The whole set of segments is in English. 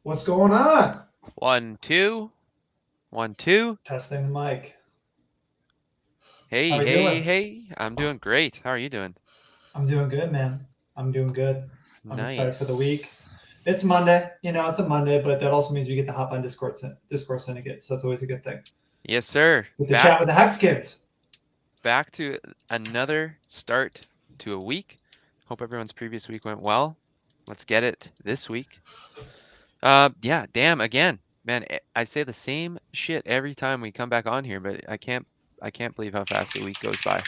What's going on? 1, 2, 1, 2. Testing the mic. How Hey, are you hey, doing? hey. I'm doing great. How are you doing? I'm doing good, man. I'm doing good. I'm excited for the week. Nice. It's Monday. It's a Monday, but that also means we get to hop on Discourse Syndicate, so that's always a good thing. Yes, sir. Get to chat with the Hex Kids. Back to another start to a week. Hope everyone's previous week went well. Let's get it this week. Yeah, damn, again. Man, I say the same shit every time we come back on here, but I can't believe how fast a week goes by.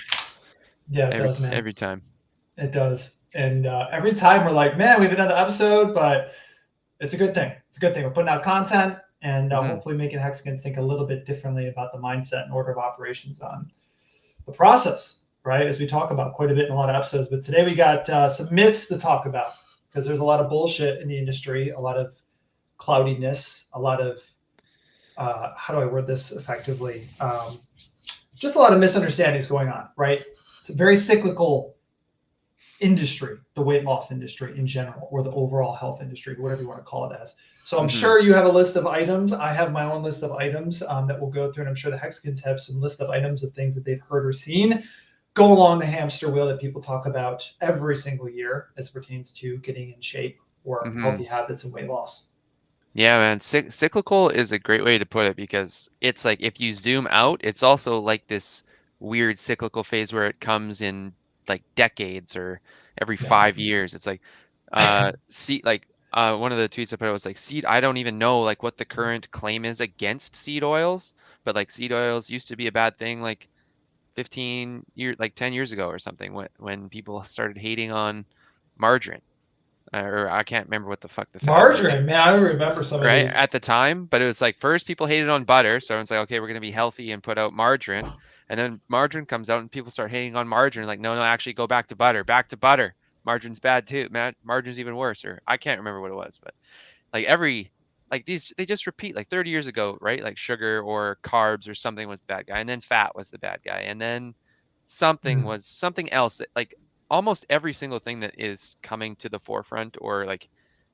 Yeah, it does, man. Every time. It does. And every time we're like, man, we have another episode, but it's a good thing. It's a good thing. We're putting out content and hopefully making Hexagons think a little bit differently about the mindset and order of operations on the process, right? As we talk about quite a bit in a lot of episodes. But today we got some myths to talk about because there's a lot of bullshit in the industry, a lot of cloudiness, a lot of, how do I word this effectively? Just a lot of misunderstandings going on, right? It's a very cyclical industry, the weight loss industry in general, or the overall health industry, whatever you want to call it as. So I'm sure you have a list of items. I have my own list of items that we'll go through, and I'm sure the Hexagons have some list of items of things that they've heard or seen go along the hamster wheel that people talk about every single year as pertains to getting in shape or healthy habits and weight loss. Yeah, man. Cyclical is a great way to put it because it's like if you zoom out, it's also like this weird cyclical phase where it comes in like decades or every Yeah. 5 years. It's like seed like one of the tweets I put out was like seed. I don't even know like what the current claim is against seed oils, but like seed oils used to be a bad thing like 10 years ago or something when people started hating on margarine. Or I can't remember what the fuck the fad was Margarine, man, I remember some of right these. at the time, but it was like first people hated on butter, so everyone's like, okay, we're gonna be healthy and put out margarine, and then margarine comes out and people start hating on margarine, like no, actually go back to butter, margarine's bad too, man, margarine's even worse, or I can't remember what it was, but like these they just repeat like 30 years ago, right? Like sugar or carbs or something was the bad guy, and then fat was the bad guy, and then something was something else like almost every single thing that is coming to the forefront or like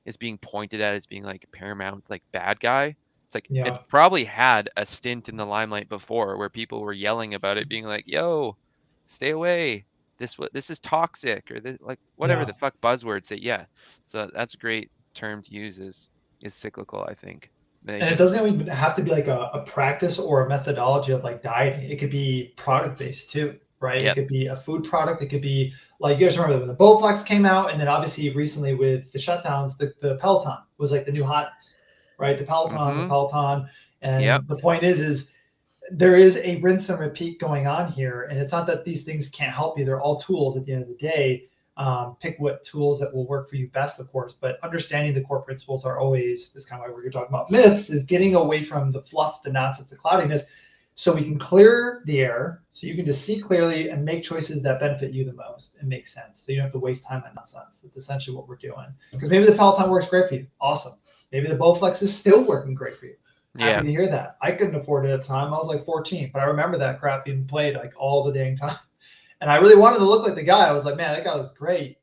is being pointed at as being like paramount like bad guy, it's like it's Yeah. probably had a stint in the limelight before where people were yelling about it being like, yo, stay away, this is toxic, or this, like whatever Yeah. the fuck buzzwords say. Yeah, so that's a great term to use is cyclical, I think. They And it just doesn't even have to be like a practice or a methodology of like dieting. It could be product based too, right? It yep. could be a food product. It could be like you guys remember when the Bowflex came out, and then obviously recently with the shutdowns, the Peloton was like the new hotness, right? The Peloton, Yep. and the point is there is a rinse and repeat going on here, and it's not that these things can't help you. They're all tools at the end of the day. Pick what tools that will work for you best, of course, but understanding the core principles are always is kind of why we're talking about myths, is getting away from the fluff, the nonsense, the cloudiness, so we can clear the air, so you can just see clearly and make choices that benefit you the most and make sense, so you don't have to waste time on nonsense. That's essentially what we're doing. Because maybe the Peloton works great for you, awesome. Maybe the Bowflex is still working great for you. Happy Yeah. to hear that. I couldn't afford it at the time. I was like 14, but I remember that crap being played like all the dang time. And I really wanted to look like the guy. I was like, man, that guy was great.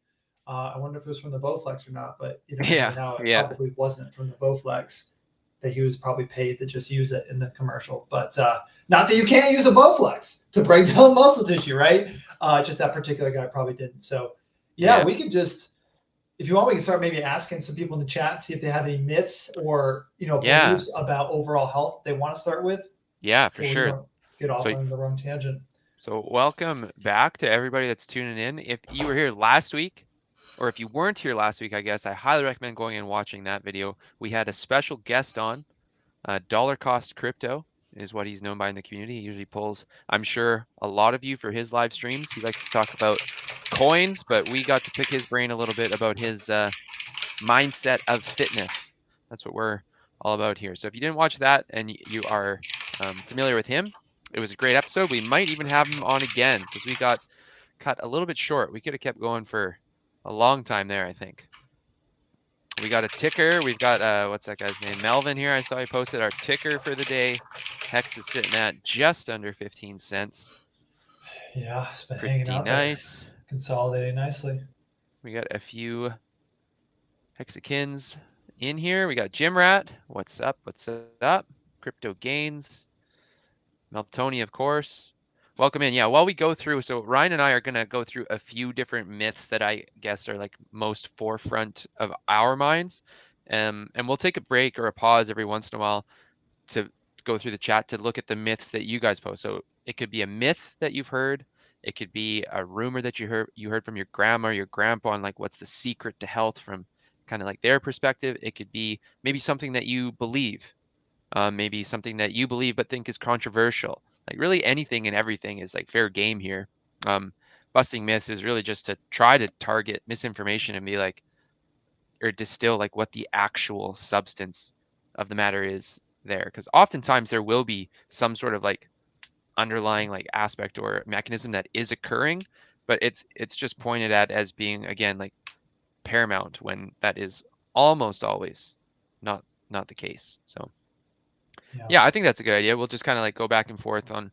I wonder if it was from the Bowflex or not, but we know Yeah. now it Yeah. probably wasn't from the Bowflex. That he was probably paid to just use it in the commercial. But not that you can't use a Bowflex to break down muscle tissue, right? Just that particular guy probably didn't. So yeah, Yeah. we could just, if you want, we can start maybe asking some people in the chat, see if they have any myths or Yeah. beliefs about overall health they want to start with, Yeah, for so we sure. don't get off So on the wrong tangent. so welcome back to everybody that's tuning in. If you were here last week, or if you weren't here last week, I guess I highly recommend going and watching that video. We had a special guest on. Dollar Cost Crypto is what he's known by in the community. He usually pulls, I'm sure, a lot of you for his live streams. He likes to talk about coins, but we got to pick his brain a little bit about his mindset of fitness. That's what we're all about here. So if you didn't watch that and you are familiar with him, it was a great episode. We might even have him on again because we got cut a little bit short. We could have kept going for a long time there, I think. We got a ticker. We've got, what's that guy's name? Melvin here. I saw he posted our ticker for the day. Hex is sitting at just under 15 cents. Yeah, it's been hanging Pretty out there, nice. consolidating nicely. We got a few Hexakins in here. We got Jim Rat. What's up? What's up? Crypto Gains. Meltoni, of course. Welcome in. Yeah, while we go through, so Ryan and I are going to go through a few different myths that I guess are like most forefront of our minds. And we'll take a break or a pause every once in a while to go through the chat to look at the myths that you guys post. So it could be a myth that you've heard. It could be a rumor that you heard from your grandma or your grandpa on like what's the secret to health from kind of like their perspective. It could be maybe something that you believe, maybe something that you believe but think is controversial. Like really anything and everything is like fair game here. Um, Busting myths is really just to try to target misinformation and be like, or distill like what the actual substance of the matter is there. Because oftentimes there will be some sort of like underlying like aspect or mechanism that is occurring, but it's just pointed at as being again like paramount when that is almost always not the case. So yeah, I think that's a good idea. We'll just kind of like go back and forth on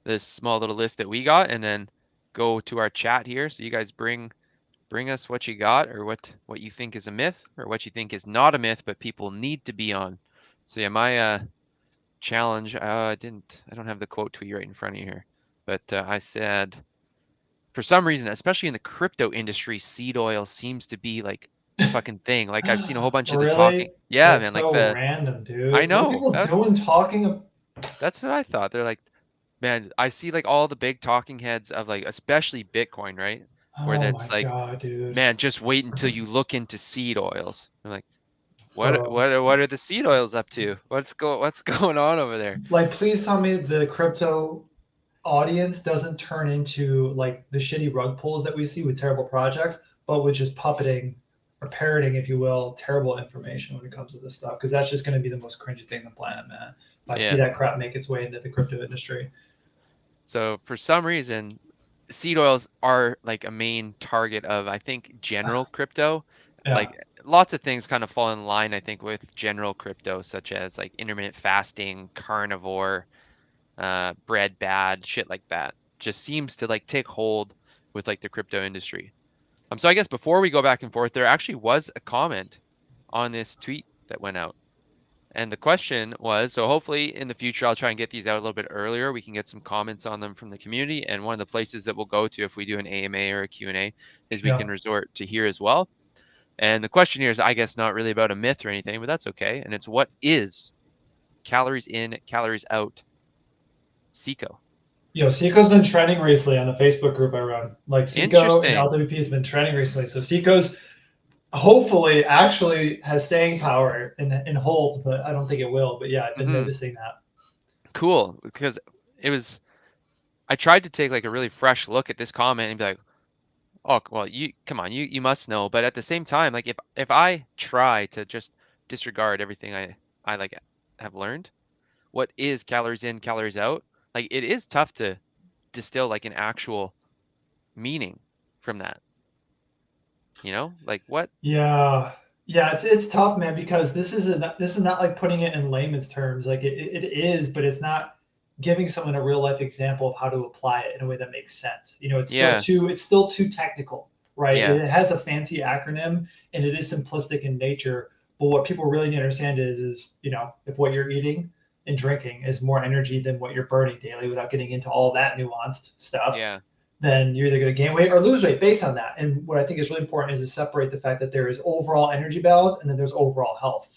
this small little list that we got and then go to our chat here. So you guys bring us what you got or what you think is a myth or what you think is not a myth but people need to be on. So yeah, my challenge, I don't have the quote tweet right in front of you here, but I said for some reason, especially in the crypto industry, seed oil seems to be like the fucking thing. Like I've seen a whole bunch of the talking. Really? Yeah, That's man, like so the random, I dude. What are know. people doing talking? That's what I thought. They're like, man, I see like all the big talking heads of like especially Bitcoin, right? Where Oh my that's like, god, dude. man, just wait until you look into seed oils. I'm like, Bro. what are the seed oils up to? What's going on over there? Like, please tell me the crypto audience doesn't turn into like the shitty rug pulls that we see with terrible projects, but with just puppeting or parroting, if you will, terrible information when it comes to this stuff. Because that's just going to be the most cringy thing on the planet, man. If I see Yeah. that crap make its way into the crypto industry. So for some reason, seed oils are like a main target of I think general crypto. Yeah. Like lots of things kind of fall in line, I think, with general crypto, such as like intermittent fasting, carnivore, bread bad, shit like that. Just seems to like take hold with like the crypto industry. So I guess before we go back and forth, there actually was a comment on this tweet that went out. And the question was, so hopefully in the future, I'll try and get these out a little bit earlier. We can get some comments on them from the community. And one of the places that we'll go to if we do an AMA or a Q&A is we Yeah. can resort to here as well. And the question here is, I guess, not really about a myth or anything, but that's okay. And it's what is calories in, calories out, Seco? Yo, Seiko's been trending recently on the Facebook group I run. Like Seiko and Interesting. LWP has been trending recently. So Seiko's hopefully actually has staying power in holds, but I don't think it will. But yeah, I've been Hmm. noticing that. Cool. Because it was, I tried to take like a really fresh look at this comment and be like, oh, well, you come on, you must know. But at the same time, like if I try to just disregard everything I like have learned, what is calories in, calories out? Like it is tough to distill like an actual meaning from that. You know, like what? Yeah, yeah, it's tough, man, because this is not like putting it in layman's terms. Like it is, but it's not giving someone a real life example of how to apply it in a way that makes sense. You know, Yeah, it's still too technical, right? yeah, It has a fancy acronym and it is simplistic in nature. But what people really need to understand is you know if what you're eating and drinking is more energy than what you're burning daily, without getting into all that nuanced stuff, yeah, then you're either going to gain weight or lose weight based on that. And what I think is really important is to separate the fact that there is overall energy balance and then there's overall health.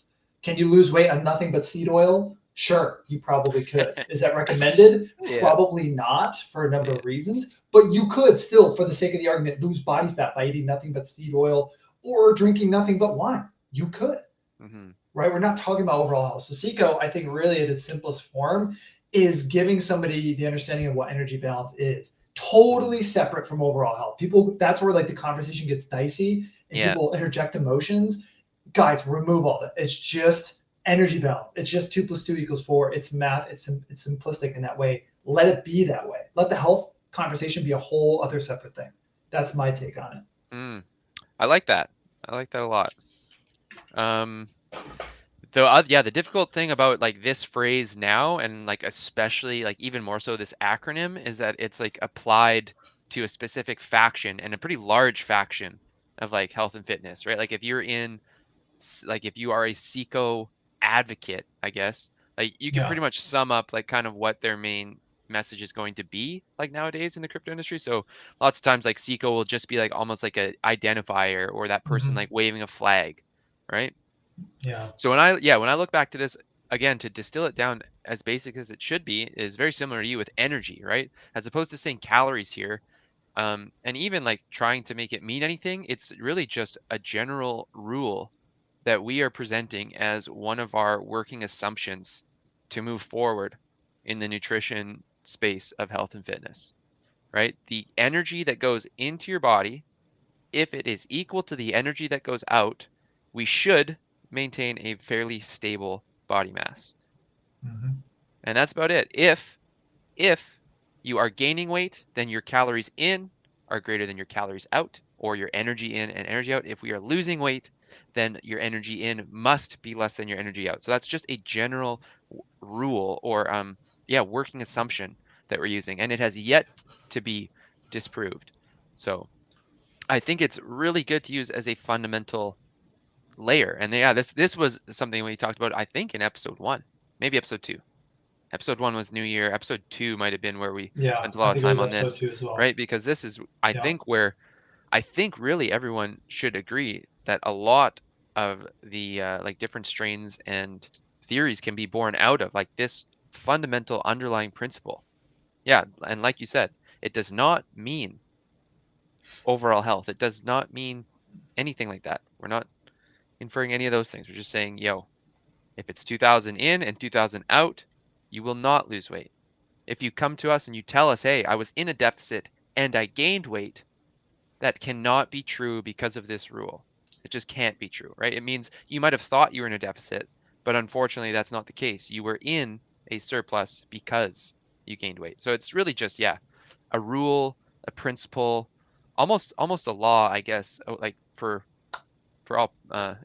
Can you lose weight on nothing but seed oil? Sure, you probably could. Is that recommended? yeah, Probably not for a number yeah. of reasons, but you could still, for the sake of the argument, lose body fat by eating nothing but seed oil or drinking nothing but wine. You could, Hmm. right? We're not talking about overall health. So SECO, I think, really at its simplest form, is giving somebody the understanding of what energy balance is. Hmm. Totally separate from overall health. People, that's where like the conversation gets dicey and Yeah. people interject emotions. Guys, remove all that. It's just energy balance. It's just 2 + 2 = 4. It's math. It's simplistic in that way. Let it be that way. Let the health conversation be a whole other separate thing. That's my take on it. Mm. I like that. I like that a lot. Um, Though, yeah, the difficult thing about like this phrase now, and like especially like even more so this acronym, is that it's like applied to a specific faction and a pretty large faction of like health and fitness, right? Like if you're in like if you are a Seco advocate, I guess, like you can Yeah. pretty much sum up like kind of what their main message is going to be like nowadays in the crypto industry. So lots of times like Seco will just be like almost like a identifier or that person like waving a flag, right? Yeah. So when I look back to this again, to distill it down as basic as it should be, is very similar to you with energy, right? As opposed to saying calories here, and even like trying to make it mean anything, it's really just a general rule that we are presenting as one of our working assumptions to move forward in the nutrition space of health and fitness, right? The energy that goes into your body, if it is equal to the energy that goes out, we should maintain a fairly stable body mass. And that's about it. If you are gaining weight, then your calories in are greater than your calories out, or your energy in and energy out. If we are losing weight, then your energy in must be less than your energy out. So that's just a general rule or working assumption that we're using, and it has yet to be disproved. So I think it's really good to use as a fundamental layer. And yeah, this was something we talked about, I think, in episode 1, maybe episode 2. Episode 1 was New Year. Episode 2 might have been where we Yeah. spent a I lot of think it time was on episode this, 2 as well. right? Because this is, I Yeah. think, where I think really everyone should agree that a lot of the like different strains and theories can be born out of like this fundamental underlying principle. Yeah, and like you said, it does not mean overall health. It does not mean anything like that. We're not inferring any of those things. We're just saying, yo, if it's 2000 in and 2000 out, you will not lose weight. If you come to us and you tell us, hey, I was in a deficit and I gained weight, that cannot be true because of this rule. It just can't be true, right? It means you might have thought you were in a deficit, but unfortunately that's not the case. You were in a surplus because you gained weight. So it's really just, yeah, a rule, a principle, almost a law, I guess, like for all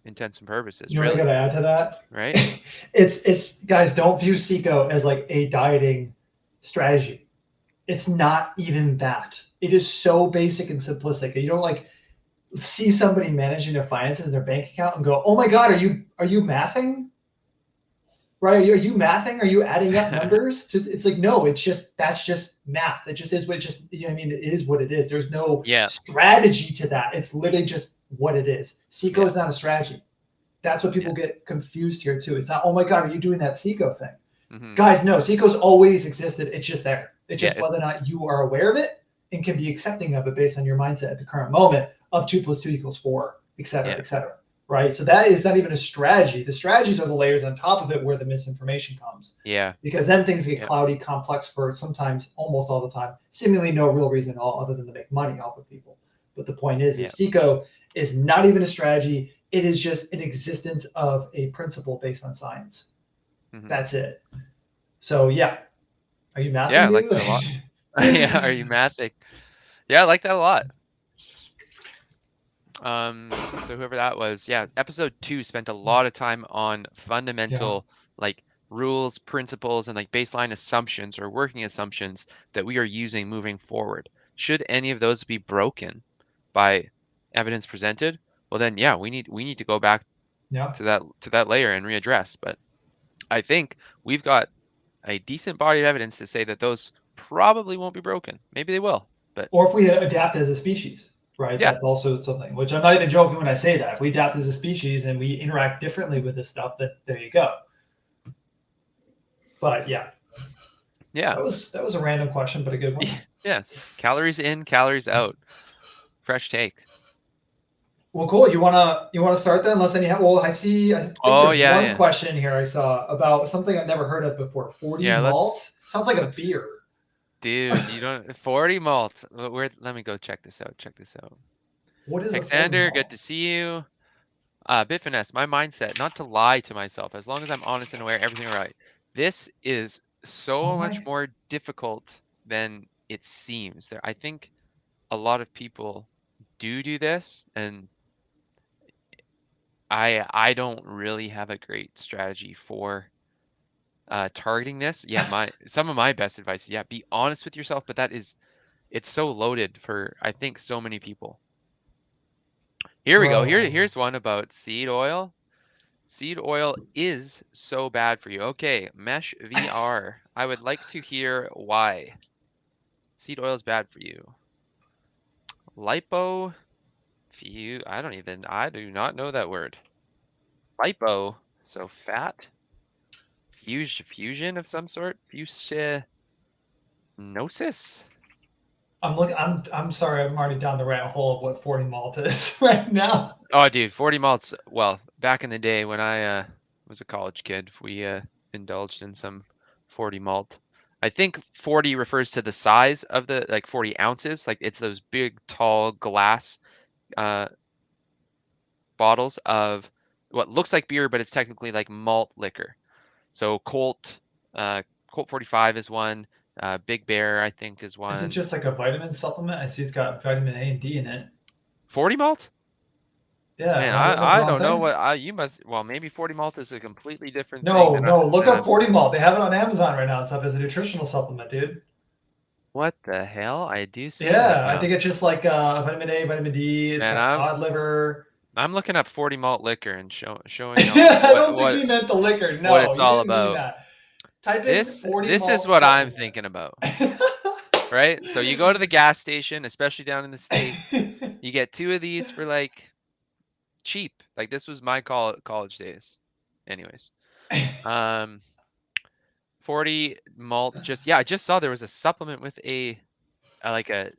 intents and purposes, You know what I really, gotta add to that? right? It's guys, don't view Seco as like a dieting strategy. It's not even that. It is so basic and simplistic. You don't like see somebody managing their finances in their bank account and go, "Oh my God, are you mathing? Right? Are you mathing? Are you adding up numbers?" It's like no, that's just math. It just is what it just you know what I mean. It is what it is. There's no Yeah, strategy to that. It's literally just what it is. Seco yeah, is not a strategy. That's what yeah. people get confused here too. It's not, oh my God, are you doing that Seco thing? Hmm. Guys, no, Seco's always existed. It's just there. It's Yeah, just whether or not you are aware of it and can be accepting of it based on your mindset at the current moment of 2 + 2 = 4, et cetera, yeah, et cetera. Right. So that is not even a strategy. The strategies are the layers on top of it where the misinformation comes. yeah, Because then things get yeah, cloudy, complex for sometimes, almost all the time, seemingly no real reason at all other than to make money off of people. But the point is yeah. Seco is not even a strategy. It is just an existence of a principle based on science. Hmm. That's it. So yeah, are you Yeah, I mathing, like that a lot. Yeah, are you mathic? Yeah, I like that a lot. So whoever that was, yeah, episode 2 spent a lot of time on Yeah. fundamental like rules, principles, and like baseline assumptions or working assumptions that we are using moving forward. Should any of those be broken by evidence presented, well then yeah, we need to go back Yeah. to that layer and readdress. But I think we've got a decent body of evidence to say that those probably won't be broken. Maybe they will, but Or if we adapt as a species, right? yeah, That's also something, which I'm not even joking when I say that. If we adapt as a species and we interact differently with this stuff, that there you go. But yeah, yeah, that was a random question, but a good one. yes. Calories in, calories out. Fresh take. Well, cool. You wanna start then? Unless any well, I see. I think Oh there's yeah, one yeah, question here I saw about something I've never heard of before. 40 yeah. malt sounds like a Let's, beer. dude. You don't 40 malt. Where? Let me go check this out. Check this out. What is a 40 Hexander, good malt? to see you. Bit finesse. My mindset, not to lie to myself. As long as I'm honest and aware, everything all right. This is Oh so much my. more difficult than it seems. I think a lot of people do this, and I don't really have a great strategy for targeting this. Yeah, some of my best advice is, yeah, be honest with yourself, but it's so loaded for I think so many people. Here we go. Bro. Here's one about seed oil. Seed oil is so bad for you. Okay, Mesh VR. I would like to hear why. Seed oil is bad for you. Lipo. I do not know that word. Lipo. So fat. Fusion of some sort. Fusinosis. I'm sorry, I'm already down the rabbit hole of what 40 malt is right now. Oh, dude, 40 malts. Well, back in the day when I was a college kid, we indulged in some 40 malt. I think 40 refers to the size of the, like 40 ounces. Like it's those big, tall glass uh, bottles of what looks like beer, but it's technically like malt liquor. So Colt 45 is one. Big Bear, I think, is Is it one. just like a vitamin supplement? I see it's got vitamin A and D in it. 40 malt? Yeah, Man, am I looking at the I wrong don't know thing? what you must. Well, maybe 40 malt is a completely different thing No, than no, look up I'm. 40 malt. They have it on Amazon right now and stuff as a nutritional supplement, dude. What the hell? I do see that Yeah, I now. think it's just like vitamin A, vitamin D. It's Man, got cod liver. I'm looking up 40 malt liquor and showing y'all I don't think he meant the liquor. what No, it's he all didn't mean about. that. Type in This 40 this is malt what I'm supplement. thinking about, right? So you go to the gas station, especially down in the state, you get 2 of these for like cheap. Like this was my college days. Anyways, um 40 malt, just yeah, I just saw there was a supplement with like a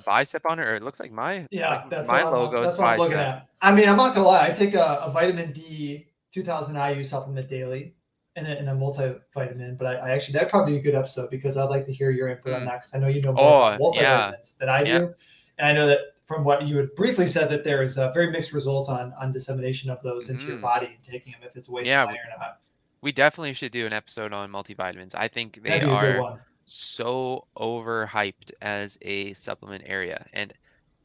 bicep on it, or it looks like Yeah, my logo's that's what I'm looking bicep. at. I mean, I'm not gonna lie. I take a vitamin D 2000 IU supplement daily and a multivitamin. But I actually that'd probably be a good episode because I'd like to hear your input on Hmm. that because I know you know more about Oh, yeah. multivitamins than I Yeah. do, and I know that from what you had briefly said that there is very mixed results on dissemination of those into your Hmm. body and taking them if it's wasting Yeah, money or not. we definitely should do an episode on multivitamins. I think they That'd be a good are one. so overhyped as a supplement area. And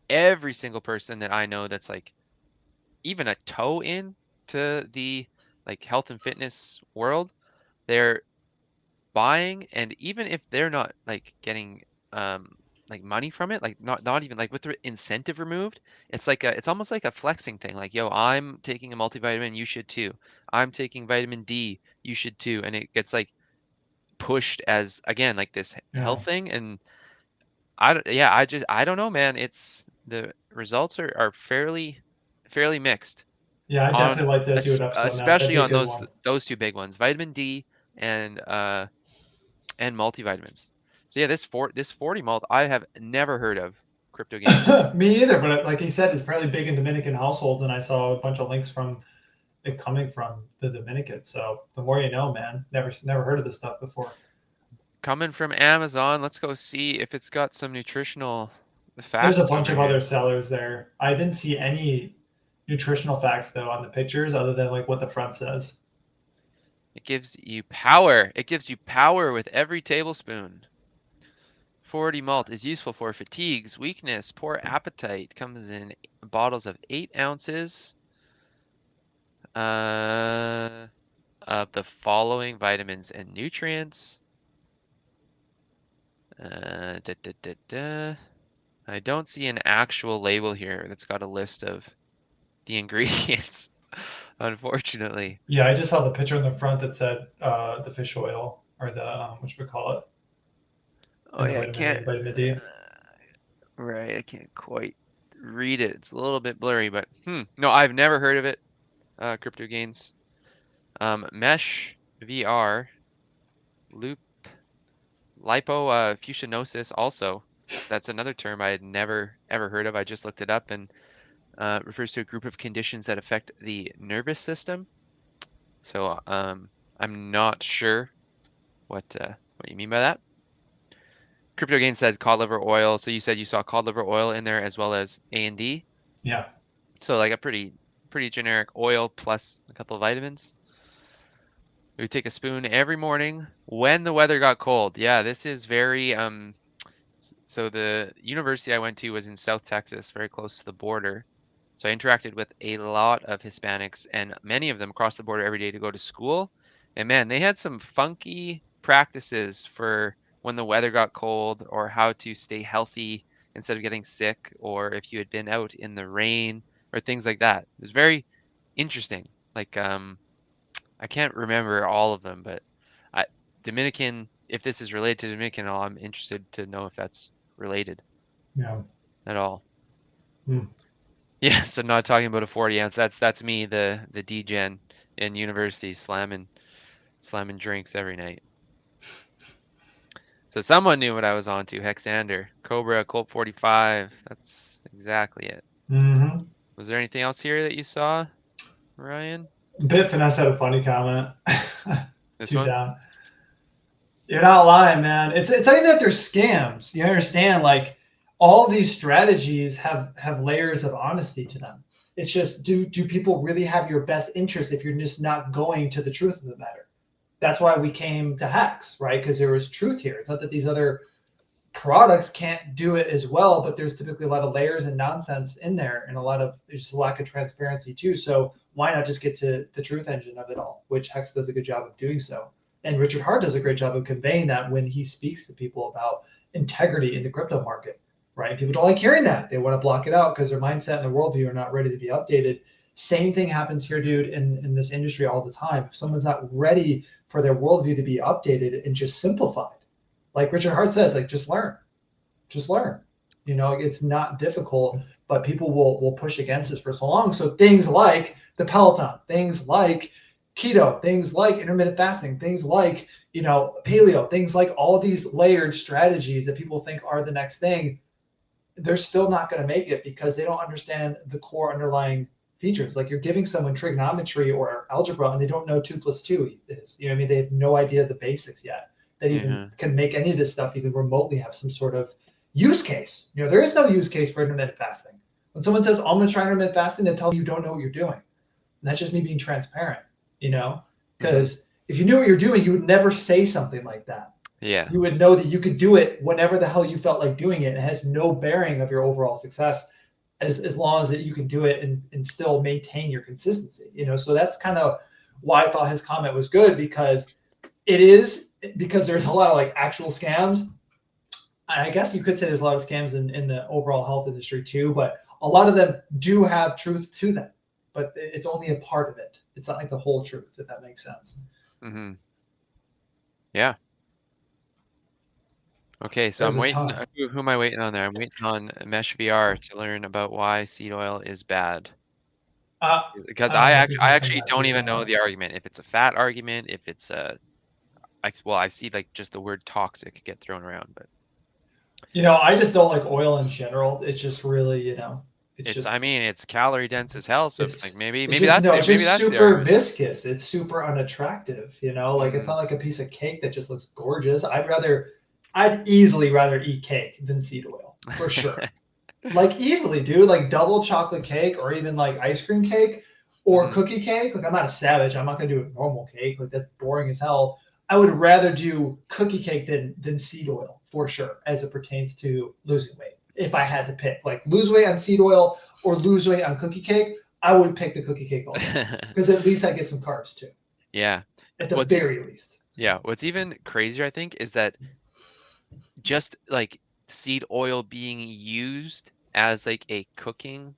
every single person that I know that's like even a toe in to the like health and fitness world, they're buying, and even if they're not like getting um like money from it, like not even like with the incentive removed, it's almost like a flexing thing. Like, yo, I'm taking a multivitamin, you should too. I'm taking vitamin D, you should too. And it gets like pushed as again like this Yeah, health thing. And I don't know, man. It's the results are fairly mixed yeah, I on definitely like to do an episode on that. That'd especially be a on good one. those two big ones, vitamin D and multivitamins. So yeah, this 40 malt I have never heard of. Crypto Gains. Me either, but like he said, it's fairly big in Dominican households, and I saw a bunch of links from it coming from the Dominicans. So the more you know, man. Never heard of this stuff before. Coming from Amazon, let's go see if it's got some nutritional There's a facts bunch over of here. other sellers there. I didn't see any nutritional facts though on the pictures, other than like what the front says. It gives you power. It gives you power with every tablespoon. 40 malt is useful for fatigues, weakness, poor appetite. Comes in bottles of 8 ounces of the following vitamins and nutrients. Da, da, da, da. I don't see an actual label here that's got a list of the ingredients, unfortunately. Yeah, I just saw the picture in the front that said the fish oil or the what should we call it, Oh and the yeah, I vitamin A can't. and vitamin D. Right, I can't quite read it. It's a little bit blurry, but no, I've never heard of it. Crypto Gains. Mesh VR, loop, fusionosis. Also, that's another term I had never ever heard of. I just looked it up and refers to a group of conditions that affect the nervous system. So I'm not sure what you mean by that. Crypto Gain said cod liver oil. So you said you saw cod liver oil in there as well as A&D. Yeah, So like a pretty generic oil plus a couple of vitamins. We would take a spoon every morning when the weather got cold. Yeah, this is very so the university I went to was in South Texas, very close to the border. So I interacted with a lot of Hispanics, and many of them crossed the border every day to go to school. And man, they had some funky practices for when the weather got cold, or how to stay healthy instead of getting sick, or if you had been out in the rain or things like that. It was very interesting. like I can't remember all of them, but Dominican. If this is related to Dominican, I'm interested to know if that's related. Yeah. At all. Hmm. Yeah, so not talking about a 40 ounce. That's me, the degen in university slamming drinks every night. So someone knew what I was on to. Hexander, Cobra, Colt 45. That's exactly it. Mm-hmm. Was there anything else here that you saw, Ryan? Bit Finesse had a funny comment. This Two one? down. You're not lying, man. It's not even that they're scams. You understand? Like all these strategies have layers of honesty to them. It's just do people really have your best interest if you're just not going to the truth of the matter? That's why we came to Hex, right? Because there was truth here. It's not that these other products can't do it as well, but there's typically a lot of layers and nonsense in there, and there's just a lack of transparency too. So why not just get to the truth engine of it all, which Hex does a good job of doing so. And Richard Hart does a great job of conveying that when he speaks to people about integrity in the crypto market, right? People don't like hearing that. They want to block it out because their mindset and their worldview are not ready to be updated. Same thing happens here, dude, in this industry all the time. If someone's not ready for their worldview to be updated and just simplified, like Richard Hart says, like just learn. You know, it's not difficult, but people will push against this for so long. So things like the Peloton, things like keto, things like intermittent fasting, things like, you know, paleo, things like all these layered strategies that people think are the next thing, they're still not going to make it because they don't understand the core underlying features. Like you're giving someone trigonometry or algebra and they don't know 2 + 2 is. You know what I mean? They have no idea the basics yet. That even can make any of this stuff even remotely have some sort of use case. You know, there is no use case for intermittent fasting. When someone says, I'm going to try intermittent fasting, they tell you don't know what you're doing. And that's just me being transparent, you know, because if you knew what you're doing, you would never say something like that. Yeah. You would know that you could do it whenever the hell you felt like doing it. It has no bearing of your overall success as long as that you can do it and still maintain your consistency, you know? So that's kind of why I thought his comment was good, because there's a lot of like actual scams. I guess you could say there's a lot of scams in the overall health industry too, but a lot of them do have truth to them, but it's only a part of it. It's not like the whole truth, if that makes sense. Mm-hmm. Yeah. Okay, so I'm waiting. Who am I waiting on there? I'm waiting on Mesh VR to learn about why seed oil is bad. Because I actually don't even know the argument. If it's a fat argument, if it's I see like just the word toxic get thrown around, but you know, I just don't like oil in general. It's just really, you know, I mean, it's calorie dense as hell. So it's like maybe that's it's maybe just that's super viscous. It's super unattractive. You know, like it's not like a piece of cake that just looks gorgeous. I'd easily rather eat cake than seed oil for sure. Like easily, dude. Like double chocolate cake or even like ice cream cake or cookie cake. Like I'm not a savage. I'm not gonna do a normal cake. Like that's boring as hell. I would rather do cookie cake than seed oil for sure, as it pertains to losing weight. If I had to pick, like lose weight on seed oil or lose weight on cookie cake, I would pick the cookie cake all day because at least I get some carbs too. Yeah. At the very least. Yeah. What's even crazier, I think, is that just like seed oil being used as like a cooking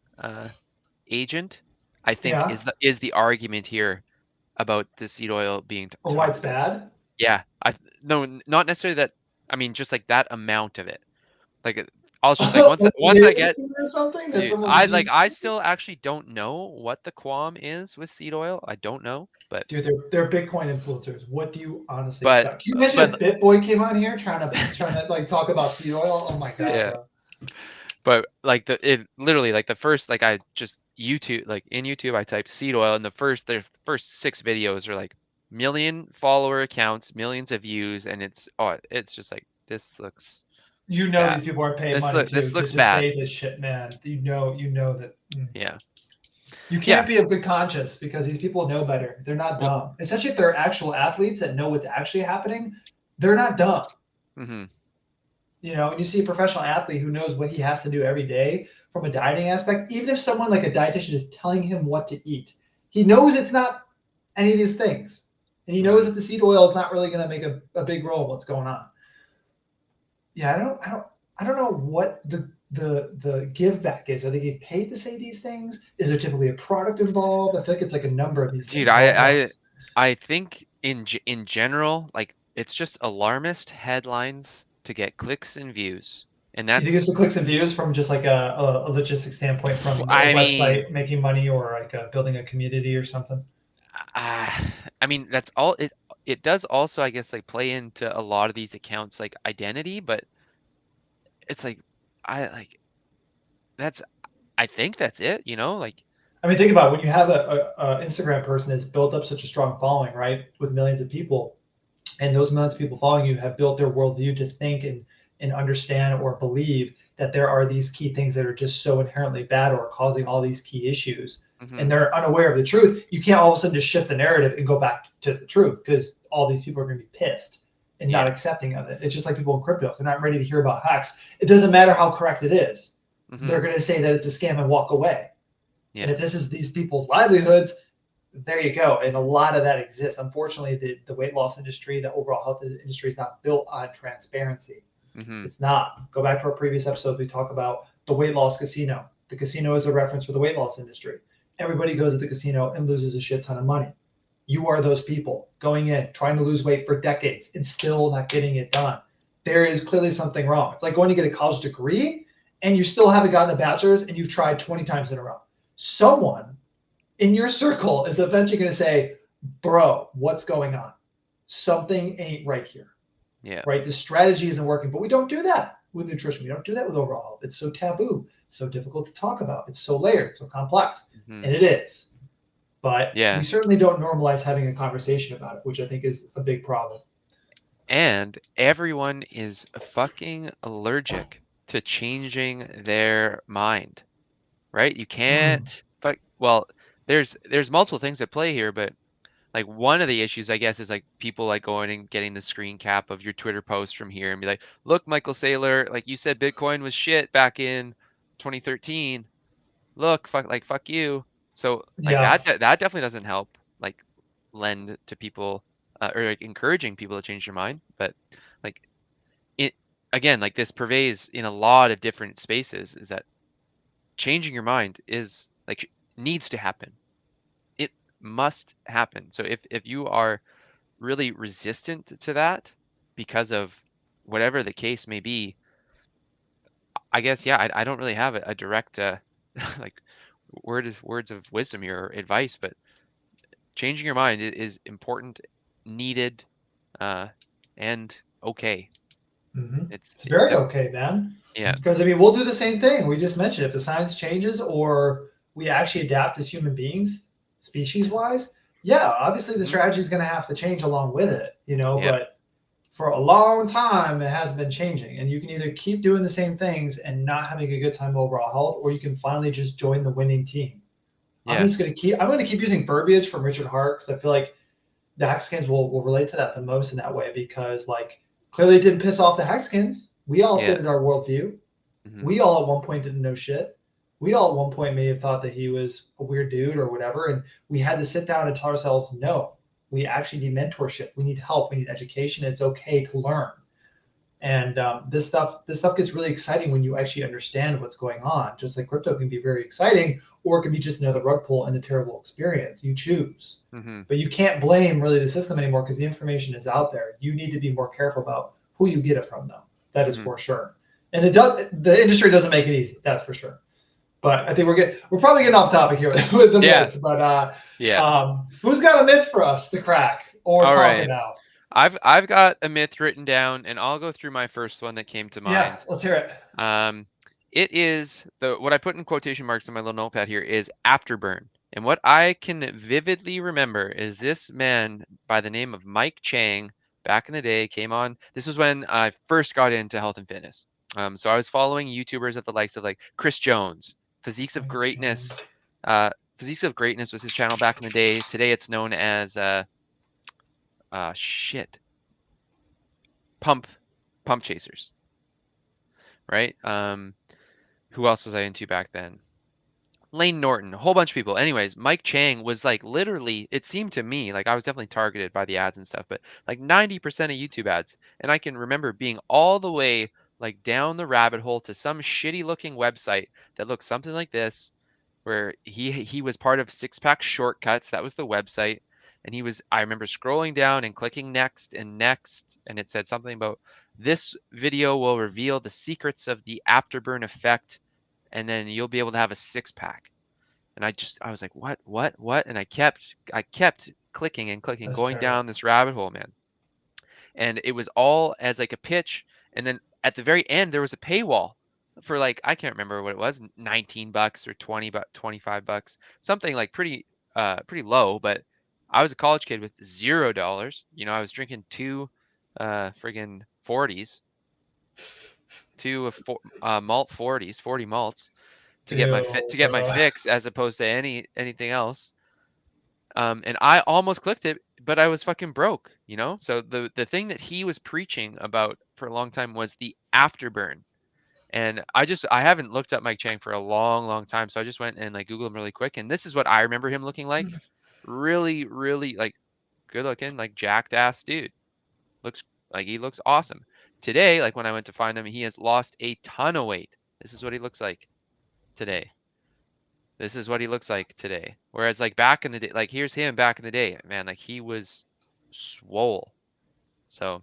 agent, I think is the argument here about the seed oil being toxic. Why it's bad? Yeah. No, not necessarily that. I mean, just like that amount of it. Like I'll like once I get something dude, I still actually don't know what the qualm is with seed oil. I don't know, but dude, they're Bitcoin influencers. What do you honestly expect? Can you imagine if BitBoy came on here trying to like talk about seed oil? Oh my god, yeah. bro. But like literally like the first like I just YouTube like in YouTube I typed seed oil and the first 6 videos are like million follower accounts, millions of views, and it's just like this looks. You know bad. These people are paying money this looks to bad. say this shit, man. You know that. Yeah. You can't be of good conscience because these people know better. They're not dumb. Especially if they're actual athletes that know what's actually happening. They're not dumb. Mm-hmm. You know, when you see a professional athlete who knows what he has to do every day from a dieting aspect, even if someone like a dietitian is telling him what to eat, he knows it's not any of these things. And he knows that the seed oil is not really going to make a big role in what's going on. Yeah, I don't know what the give back is. Are they getting paid to say these things? Is there typically a product involved? I feel like it's like a number of these Dude, things all at once. I think in general, like it's just alarmist headlines to get clicks and views, and You think it's that's the clicks and views from just like a logistic standpoint from a I mean, website making money or like building a community or something? I mean that's all it. It does also, I guess, like play into a lot of these accounts like identity, but it's like I like that's I think that's it, you know, like I mean, think about it. When you have a Instagram person that's built up such a strong following, right, with millions of people, and those millions of people following you have built their worldview to think and understand or believe that there are these key things that are just so inherently bad or causing all these key issues, hmm and they're unaware of the truth. You can't all of a sudden just shift the narrative and go back to the truth because all these people are going to be pissed and not yeah. accepting of it. It's just like people in crypto. If they're not ready to hear about hacks, it doesn't matter how correct it is. hmm They're going to say that it's a scam and walk away. And Yeah. if this is these people's livelihoods, there you go. And a lot of that exists. Unfortunately, the weight loss industry, the overall health industry is not built on transparency. hmm It's not. Go back to our previous episode. We talk about the weight loss casino. The casino is a reference for the weight loss industry. Everybody goes to the casino and loses a shit ton of money. You are those people going in, trying to lose weight for decades and still not getting it done. There is clearly something wrong. It's like going to get a college degree and you still haven't gotten a bachelor's and you've tried 20 times in a row. Someone in your circle is eventually going to say, bro, what's going on? Something ain't right here, Yeah. right? The strategy isn't working, but we don't do that with nutrition. We don't do that with overall health. It's so taboo, so difficult to talk about. It's so layered, so complex, hmm and it is. But we Yeah. certainly don't normalize having a conversation about it, which I think is a big problem. And everyone is fucking allergic to changing their mind, right? You Mm, can't fuck well, there's multiple things at play here, but like one of the issues I guess is like people like going and getting the screen cap of your Twitter post from here and be like, "Look, Michael Saylor, like you said Bitcoin was shit back in 2013. Look, fuck you." So like yeah. that definitely doesn't help like lend to people or like encouraging people to change their mind, but like it again, like this pervades in a lot of different spaces is that changing your mind is like needs to happen. It must happen. So if you are really resistant to that because of whatever the case may be, I guess yeah, I don't really have a direct like words of wisdom here or advice, but changing your mind is important, needed, uh, and okay. Mm-hmm. It's It's very def okay, man. yeah. Because I mean, we'll do the same thing. We just mentioned if the science changes or we actually adapt as human beings, species wise, yeah, obviously the hmm strategy is going to have to change along with it, you know. Yeah. But for a long time, it has been changing, and you can either keep doing the same things and not having a good time overall health, or you can finally just join the winning team. Yeah. I'm going to keep using verbiage from Richard Hart because I feel like the Hexicans will relate to that the most in that way because like clearly it didn't piss off the Hexicans. We all Yeah. updated our worldview. hmm We all at one point didn't know shit. We all at one point may have thought that he was a weird dude or whatever, and we had to sit down and tell ourselves, no, we actually need mentorship. We need help. We need education. It's okay to learn. And this stuff gets really exciting when you actually understand what's going on. Just like crypto can be very exciting, or it can be just another rug pull and a terrible experience. You choose, hmm but you can't blame really the system anymore because the information is out there. You need to be more careful about who you get it from, though. That is hmm for sure. And it does. The industry doesn't make it easy. That's for sure. But I think we're probably getting off topic here with the Yeah. myths. But Yeah. who's got a myth for us to crack or All talk right. about? I've got a myth written down, and I'll go through my first one that came to Yeah, mind. let's hear it. Um, it is the what I put in quotation marks on my little notepad here is afterburn. And what I can vividly remember is this man by the name of Mike Chang back in the day came on. This was when I first got into health and fitness. So I was following YouTubers at the likes of like Chris Jones, Physiques of Mike Chang. Greatness. Uh, Physiques of Greatness was his channel back in the day. Today it's known as shit pump pump chasers, right? Who else was I into back then? Lane Norton, a whole bunch of people. Anyways, Mike Chang was like literally, it seemed to me like I was definitely targeted by the ads and stuff, but like 90% of YouTube ads. And I can remember being all the way like down the rabbit hole to some shitty looking website that looks something like this, where he was part of Six Pack Shortcuts. That was the website. And I remember scrolling down and clicking next, and it said something about this video will reveal the secrets of the afterburn effect, and then you'll be able to have a six pack. And I was like, what? And I kept clicking and clicking, That's going terrible. down this rabbit hole, man. And it was all as like a pitch. And then at the very end, there was a paywall for like, I can't remember what it was, $19 or 25 bucks, something like pretty low. But I was a college kid with $0. You know, I was drinking two friggin' 40s, malt 40s, 40 malts to get Ew, my bro. fix, as opposed to anything else. And I almost clicked it, but I was fucking broke, you know? So the thing that he was preaching about for a long time was the afterburn. And I haven't looked up Mike Chang for a long, long time. So I just went and like Googled him really quick. And this is what I remember him looking like. Really, really like good looking, like jacked ass dude. Looks like he looks awesome. Today, like when I went to find him, he has lost a ton of weight. This is what he looks like today. This is what he looks like today. Whereas like back in the day, like here's him back in the day, man, like he was swole. So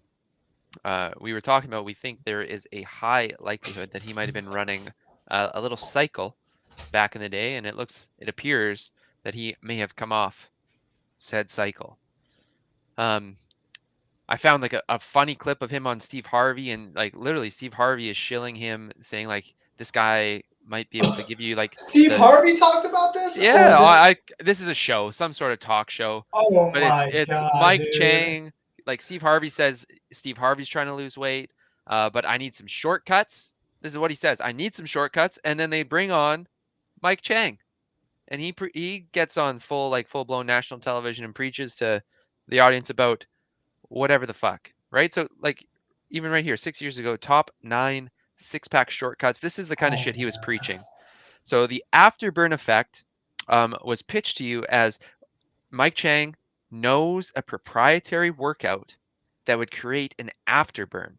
we were talking about, we think there is a high likelihood that he might have been running a little cycle back in the day, and it appears that he may have come off said cycle. I found like a funny clip of him on Steve Harvey, and like literally Steve Harvey is shilling him, saying like this guy might be able to give you like Steve the Harvey talked about this, or yeah, is it? this is a show, some sort of talk show, Oh but my it's god, Mike dude. Chang. Like Steve Harvey says, Steve Harvey's trying to lose weight, but I need some shortcuts. This is what he says: I need some shortcuts, and then they bring on Mike Chang, and he gets on full blown national television and preaches to the audience about whatever the fuck, right? So like even right here, 6 years ago, top 9 six-pack shortcuts. This is the kind of Oh shit he was man. preaching. So the afterburn effect was pitched to you as Mike Chang knows a proprietary workout that would create an afterburn.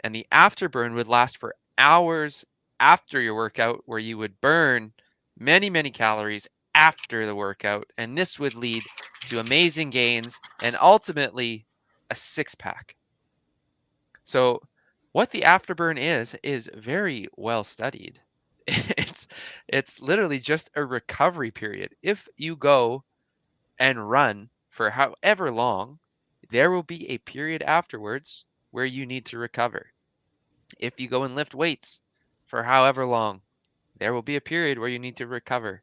And the afterburn would last for hours after your workout, where you would burn many, many calories after the workout. And this would lead to amazing gains and ultimately a six pack. So, what the afterburn is very well studied. It's it's literally just a recovery period. If you go and run for however long, there will be a period afterwards where you need to recover. If you go and lift weights for however long, there will be a period where you need to recover.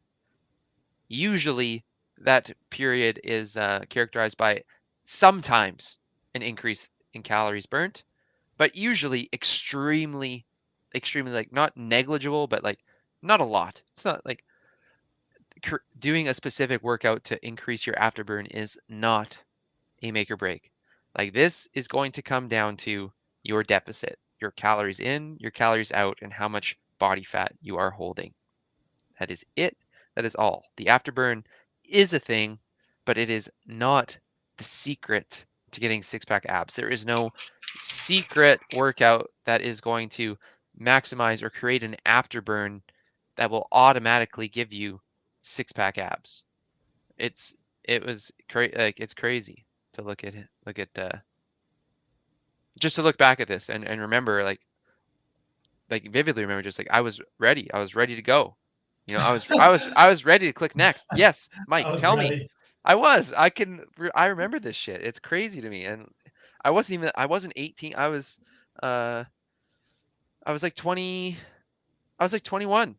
Usually, that period is characterized by sometimes an increase in calories burnt, but usually extremely, like not negligible, but like not a lot. It's not like doing a specific workout to increase your afterburn is not a make or break. Like this is going to come down to your deficit, your calories in, your calories out, and how much body fat you are holding. That is it. That is all. The afterburn is a thing, but it is not the secret to getting six pack abs. There is no secret workout that is going to maximize or create an afterburn that will automatically give you six pack abs. It's like it's crazy to look at just to look back at this and remember like vividly remember, just like I was ready. I was ready to go. You know, I was ready to click next. Yes, Mike, I was tell me. ready. I remember this shit. It's crazy to me. And I wasn't 18. Uh I was like 20 I was like 21.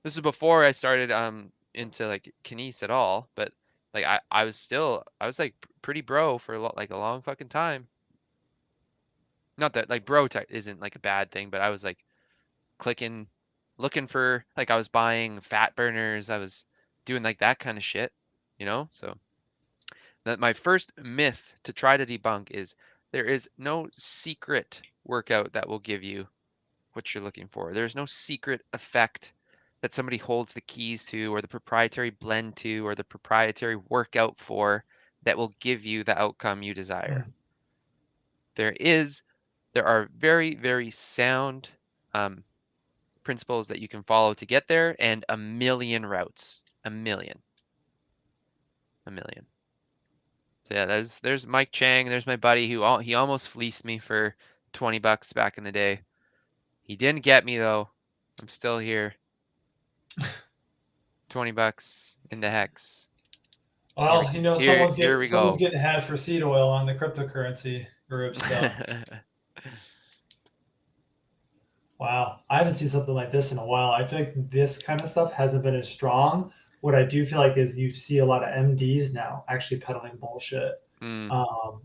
This is before I started into like kines at all, but like I was like pretty bro for like a long fucking time. Not that like bro tech isn't like a bad thing, but I was like clicking, looking for, like I was buying fat burners. I was doing like that kind of shit, you know? So that my first myth to try to debunk is there is no secret workout that will give you what you're looking for. There's no secret effect that somebody holds the keys to, or the proprietary blend to, or the proprietary workout for that will give you the outcome you desire. Mm. There is there are very, very sound principles that you can follow to get there, and a million routes. A million. So yeah, there's Mike Chang. There's my buddy who he almost fleeced me for $20 back in the day. He didn't get me though. I'm still here. $20 into hex. Well, Here we someone's go. getting had for seed oil on the cryptocurrency group. So wow, I haven't seen something like this in a while. I feel like this kind of stuff hasn't been as strong. What I do feel like is you see a lot of MDs now actually peddling bullshit.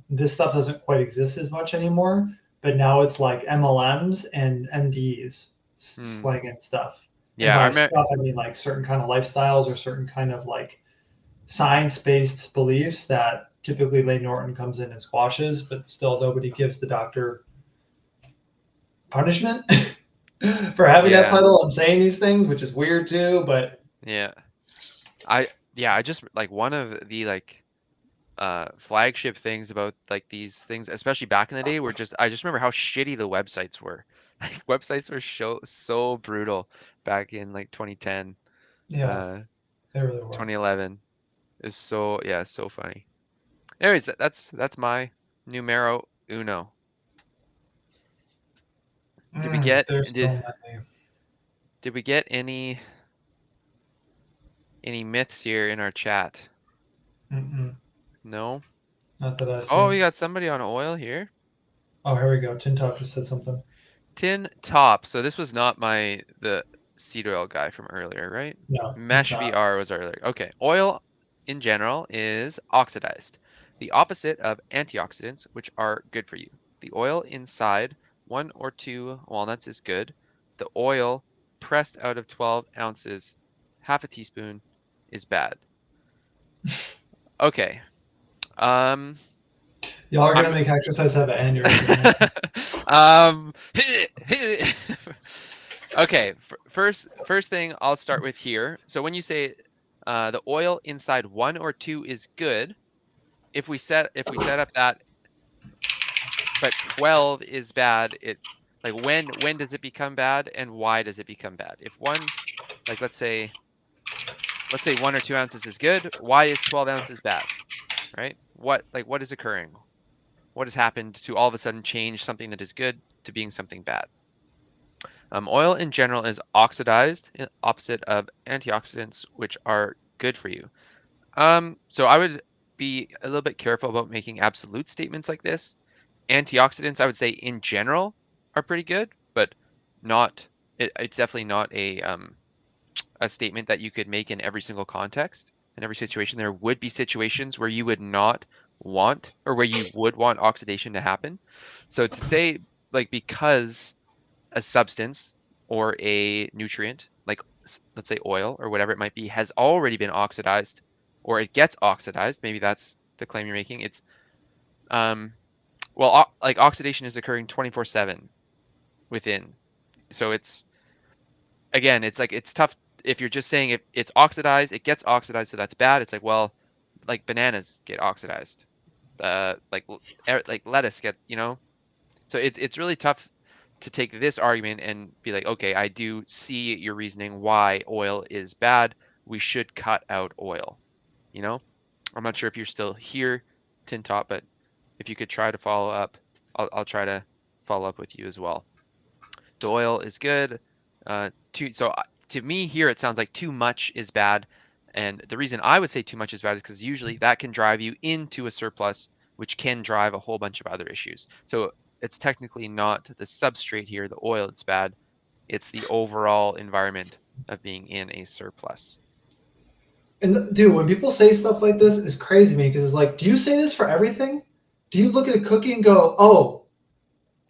This stuff doesn't quite exist as much anymore, but now it's like MLMs and MDs slanging stuff. And Yeah, by stuff, I mean like certain kind of lifestyles or certain kind of like science-based beliefs that typically Lane Norton comes in and squashes, but still nobody gives the doctor punishment for having that title and saying these things, which is weird too. But I just like one of the like flagship things about like these things, especially back in the day, were I just remember how shitty the websites were. Like websites were so brutal back in like 2010, yeah, they really were. 2011. Is so so funny. Anyways, that's my numero uno. Did we get did we get any myths here in our chat? No. Not that I see. Oh, we got somebody on oil here. Oh, here we go. Tin Top just said something. Tin Top. So this was not the seed oil guy from earlier, right? No. Mesh VR was earlier. Okay. Oil in general is oxidized, the opposite of antioxidants, which are good for you. The oil inside 1 or 2 walnuts is good. The oil pressed out of 12 ounces, half a teaspoon, is bad. Okay. Y'all are gonna make exercise have an aneurysm. Okay. First thing I'll start with here. So when you say the oil inside 1 or 2 is good, if we set up that, but 12 is bad, like when does it become bad and why does it become bad? If one, like let's say 1 or 2 ounces is good, why is 12 ounces bad? Right? What is occurring? What has happened to all of a sudden change something that is good to being something bad? Oil in general is oxidized, opposite of antioxidants, which are good for you. So I would be a little bit careful about making absolute statements like this. Antioxidants, I would say in general, are pretty good, but it's definitely not a statement that you could make in every single context. In every situation, there would be situations where you would not want, or where you would want oxidation to happen. So to say, like, because a substance or a nutrient, like let's say oil or whatever it might be, has already been oxidized, or it gets oxidized, maybe that's the claim you're making. It's like oxidation is occurring 24/7 within. So it's like it's tough if you're just saying if it's oxidized, it gets oxidized, so that's bad. It's like, well, like bananas get oxidized, like lettuce get, So it's really tough to take this argument and be like, okay, I do see your reasoning why oil is bad. We should cut out oil. I'm not sure if you're still here, Tin Top, but if you could try to follow up, I'll try to follow up with you as well. The oil is good. To me here, it sounds like too much is bad. And the reason I would say too much is bad is because usually that can drive you into a surplus, which can drive a whole bunch of other issues. So it's technically not the substrate here, the oil, it's bad. It's the overall environment of being in a surplus. And dude, when people say stuff like this, it's crazy to me because it's like, do you say this for everything? Do you look at a cookie and go, "Oh,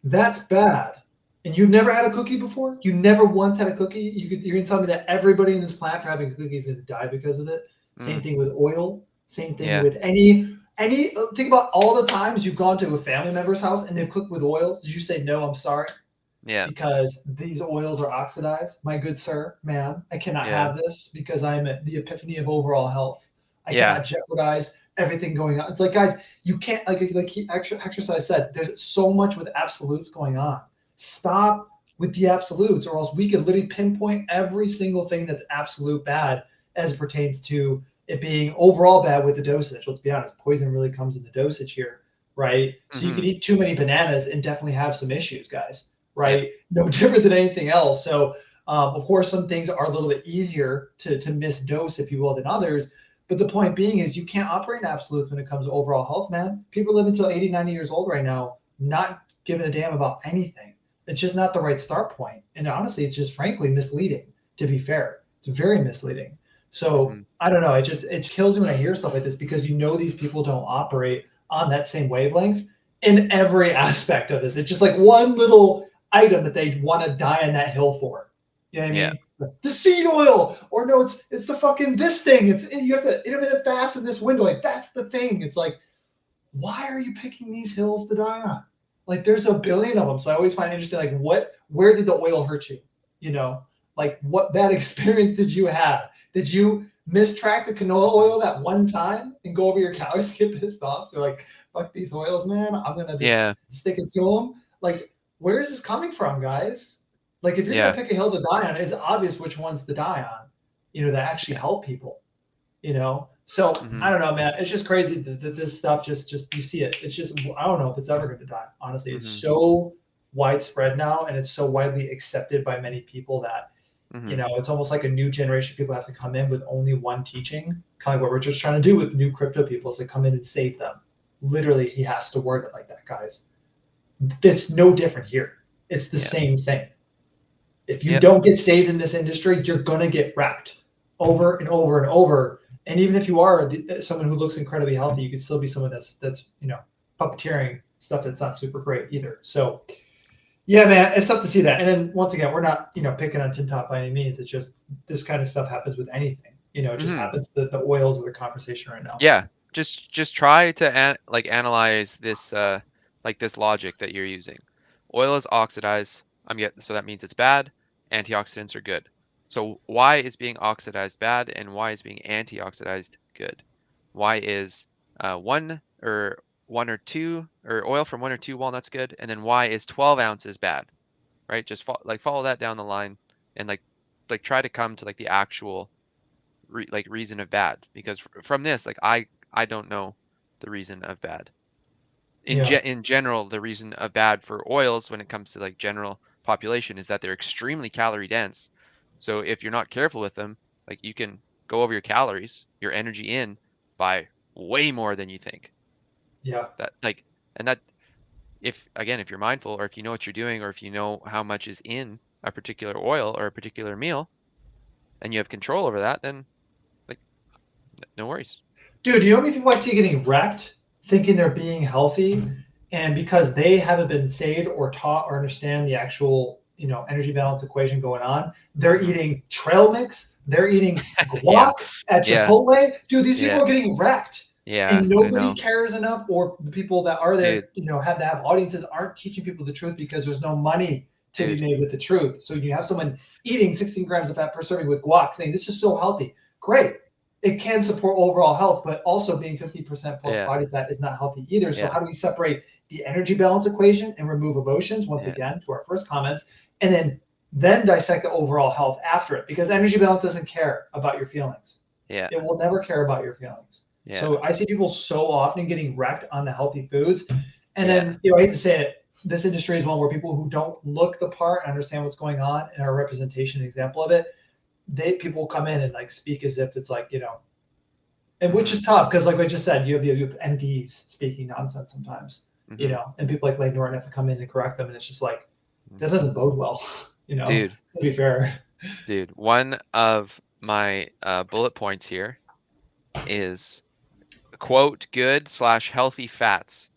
that's bad," and you've never had a cookie before? You never once had a cookie? You're gonna tell me that everybody in this planet for having cookies is gonna die because of it? Same thing with oil. Same thing with any. Think about all the times you've gone to a family member's house and they've cooked with oil. Did you say no? I'm sorry. Yeah. Because these oils are oxidized. My good sir, ma'am, I cannot have this because I'm at the epiphany of overall health. I cannot jeopardize everything going on. It's like, guys, you can't, like exercise said, there's so much with absolutes going on. Stop with the absolutes, or else we could literally pinpoint every single thing that's absolute bad as it pertains to it being overall bad with the dosage. Let's be honest, poison really comes in the dosage here, right? So you could eat too many bananas and definitely have some issues, guys, right? No different than anything else. So of course, some things are a little bit easier to misdose, if you will, than others. But the point being is you can't operate in absolutes when it comes to overall health, man. People live until 80, 90 years old right now, not giving a damn about anything. It's just not the right start point. And honestly, it's just frankly misleading, to be fair. It's very misleading. So I don't know. It kills me when I hear stuff like this, because you know these people don't operate on that same wavelength in every aspect of this. It's just like one little item that they want to die on that hill for. You know what I mean? The seed oil, or no, it's the fucking this thing. You have to intermittent fast in this window. Like, that's the thing. It's like, why are you picking these hills to die on? Like, there's a billion of them. So I always find it interesting, like, where did the oil hurt you? You know, like, what bad experience did you have? Did you mistrack the canola oil that one time and go over your calories, get pissed off? So like, fuck these oils, man. I'm gonna just stick it to them. Like, where is this coming from, guys? Like, if you're gonna pick a hill to die on, it's obvious which ones to die on, you know, that actually help people, you know? So I don't know, man. It's just crazy that this stuff just you see it. It's just, I don't know if it's ever going to die. Honestly, it's so widespread now, and it's so widely accepted by many people that, you know, it's almost like a new generation of people have to come in with only one teaching, kind of like what we're just trying to do with new crypto people, is to come in and save them. Literally, he has to word it like that, guys. It's no different here. It's the same thing. If you don't get saved in this industry, you're going to get wrecked over and over and over. And even if you are someone who looks incredibly healthy, you could still be someone that's you know, puppeteering stuff that's not super great either. So yeah, man, it's tough to see that. And then once again, we're not, you know, picking on Tin Top by any means. It's just this kind of stuff happens with anything. You know, it just happens that the oils of the conversation right now. Yeah, just try to analyze this like this logic that you're using. Oil is oxidized. So that means it's bad. Antioxidants are good. So why is being oxidized bad, and why is being antioxidized good? Why is one or two or oil from 1 or 2 walnuts good, and then why is 12 ounces bad? Right? Just follow that down the line, and like try to come to like the actual reason of bad, because from this, like, I don't know the reason of bad. In general, the reason of bad for oils when it comes to like general population is that they're extremely calorie dense. So if you're not careful with them, like, you can go over your calories, your energy in, by way more than you think. That like, and that, if you're mindful, or if you know what you're doing, or if you know how much is in a particular oil or a particular meal, and you have control over that, then like, no worries. Dude, you know how many people I see getting wrecked thinking they're being healthy, and because they haven't been saved or taught or understand the actual, you know, energy balance equation going on, they're eating trail mix, they're eating guac at Chipotle. Dude, these people are getting wrecked. And nobody cares enough, or the people that are there, you know, have to have audiences, aren't teaching people the truth, because there's no money to be made with the truth. So you have someone eating 16 grams of fat per serving with guac saying this is so healthy. Great. It can support overall health, but also being 50% plus body fat is not healthy either. So how do we separate the energy balance equation and remove emotions, once again, to our first comments, and then dissect the overall health after it? Because energy balance doesn't care about your feelings. It will never care about your feelings. So I see people so often getting wrecked on the healthy foods. And then, you know, I hate to say it, this industry is one where people who don't look the part and understand what's going on and are a representation example of it, people come in and like speak as if it's like, you know, and which is tough, because like I just said, you have MDs speaking nonsense sometimes, you know, and people like Norton have to come in and correct them, and it's just like, that doesn't bode well, you know. Dude, to be fair. Dude, one of my bullet points here is, quote, good/healthy fats.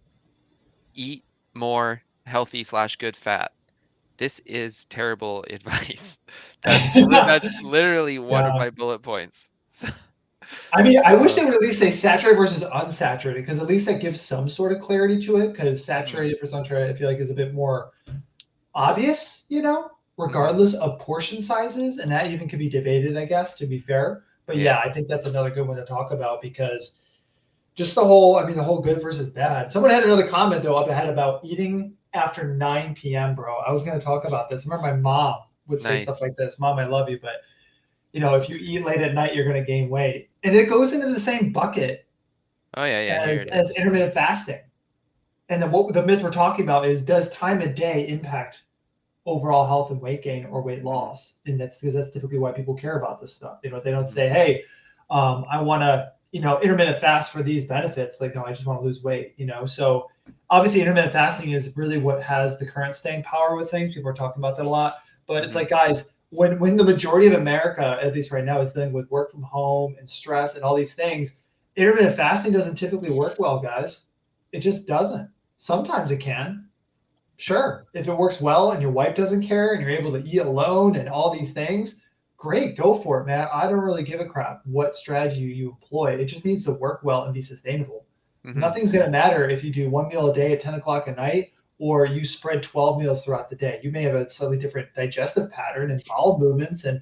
Eat more healthy / good fat. This is terrible advice. That's literally one of my bullet points. I mean, I wish they would at least say saturated versus unsaturated, because at least that gives some sort of clarity to it, because saturated versus unsaturated, I feel like, is a bit more obvious, you know, regardless of portion sizes. And that even could be debated, I guess, to be fair. But yeah, I think that's another good one to talk about, because just the whole good versus bad. Someone had another comment though up ahead about eating after 9 p.m., bro. I was going to talk about this. I remember my mom would say stuff Nice. like this. Mom, I love you, but if you eat late at night, you're going to gain weight. And it goes into the same bucket Oh yeah, here it as is. intermittent fasting. And then what the myth we're talking about is, does time of day impact overall health and weight gain or weight loss? And that's because that's typically why people care about this stuff. They don't say, hey, I want to, intermittent fast for these benefits. Like, no, I just want to lose weight, So obviously intermittent fasting is really what has the current staying power with things. People are talking about that a lot, but it's like, guys, when the majority of America, at least right now, is dealing with work from home and stress and all these things, intermittent fasting doesn't typically work well, guys. It just doesn't. Sometimes it can. Sure, if it works well and your wife doesn't care and you're able to eat alone and all these things, great, go for it, man. I don't really give a crap what strategy you employ. It just needs to work well and be sustainable. Nothing's going to matter if you do one meal a day at 10 o'clock at night or you spread 12 meals throughout the day. You may have a slightly different digestive pattern and bowel movements and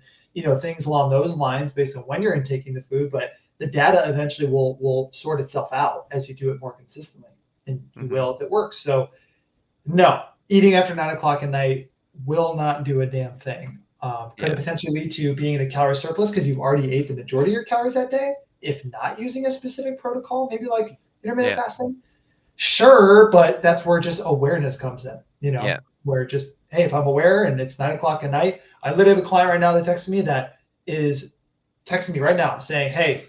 things along those lines based on when you're intaking the food, but the data eventually will sort itself out as you do it more consistently, and you will if it works. So no, eating after 9 o'clock at night will not do a damn thing. Could it potentially lead to being in a calorie surplus because you've already ate the majority of your calories that day, if not using a specific protocol, maybe like intermittent fasting? Sure, but that's where just awareness comes in, where just, hey, if I'm aware and it's 9 o'clock at night, I literally have a client right now that texted me that is texting me right now saying, hey,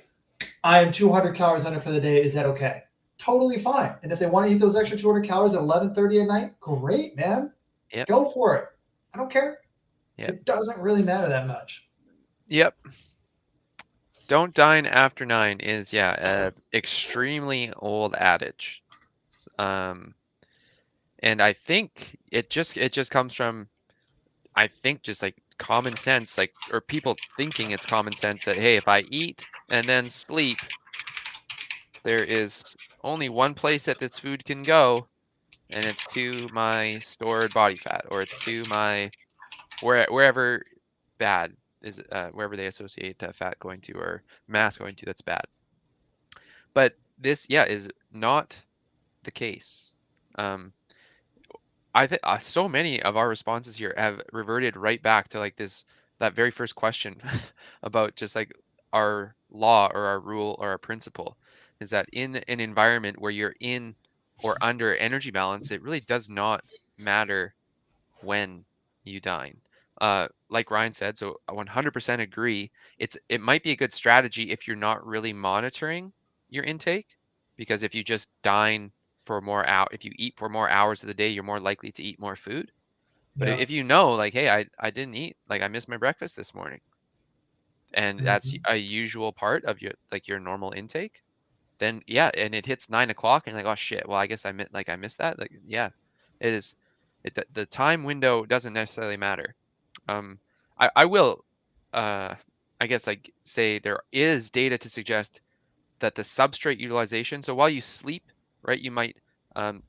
I am 200 calories under for the day. Is that okay? Totally fine. And if they want to eat those extra 200 calories at 11:30 at night, great, man. Yep. Go for it. I don't care. Yep. It doesn't really matter that much. Yep. Don't dine after 9 is a extremely old adage. And I think it just comes from, I think, just like common sense, like, or people thinking it's common sense that, hey, if I eat and then sleep, there is only one place that this food can go, and it's to my stored body fat, or it's to my wherever bad is, wherever they associate fat going to or mass going to, that's bad. But this is not the case. I think so many of our responses here have reverted right back to like that very first question about just like our law or our rule or our principle, is that in an environment where you're in or under energy balance, it really does not matter when you dine. Like Ryan said, so I 100% agree. It might be a good strategy if you're not really monitoring your intake, because if you just dine for more if you eat for more hours of the day, you're more likely to eat more food. But Yeah. if you know, like, hey, I didn't eat, like I missed my breakfast this morning, and that's a usual part of your normal intake, then and it hits 9 o'clock and you're like, oh shit, well I guess I missed that. Like, it is. The time window doesn't necessarily matter. I will, I guess, like, say there is data to suggest that the substrate utilization. So while you sleep, right, um,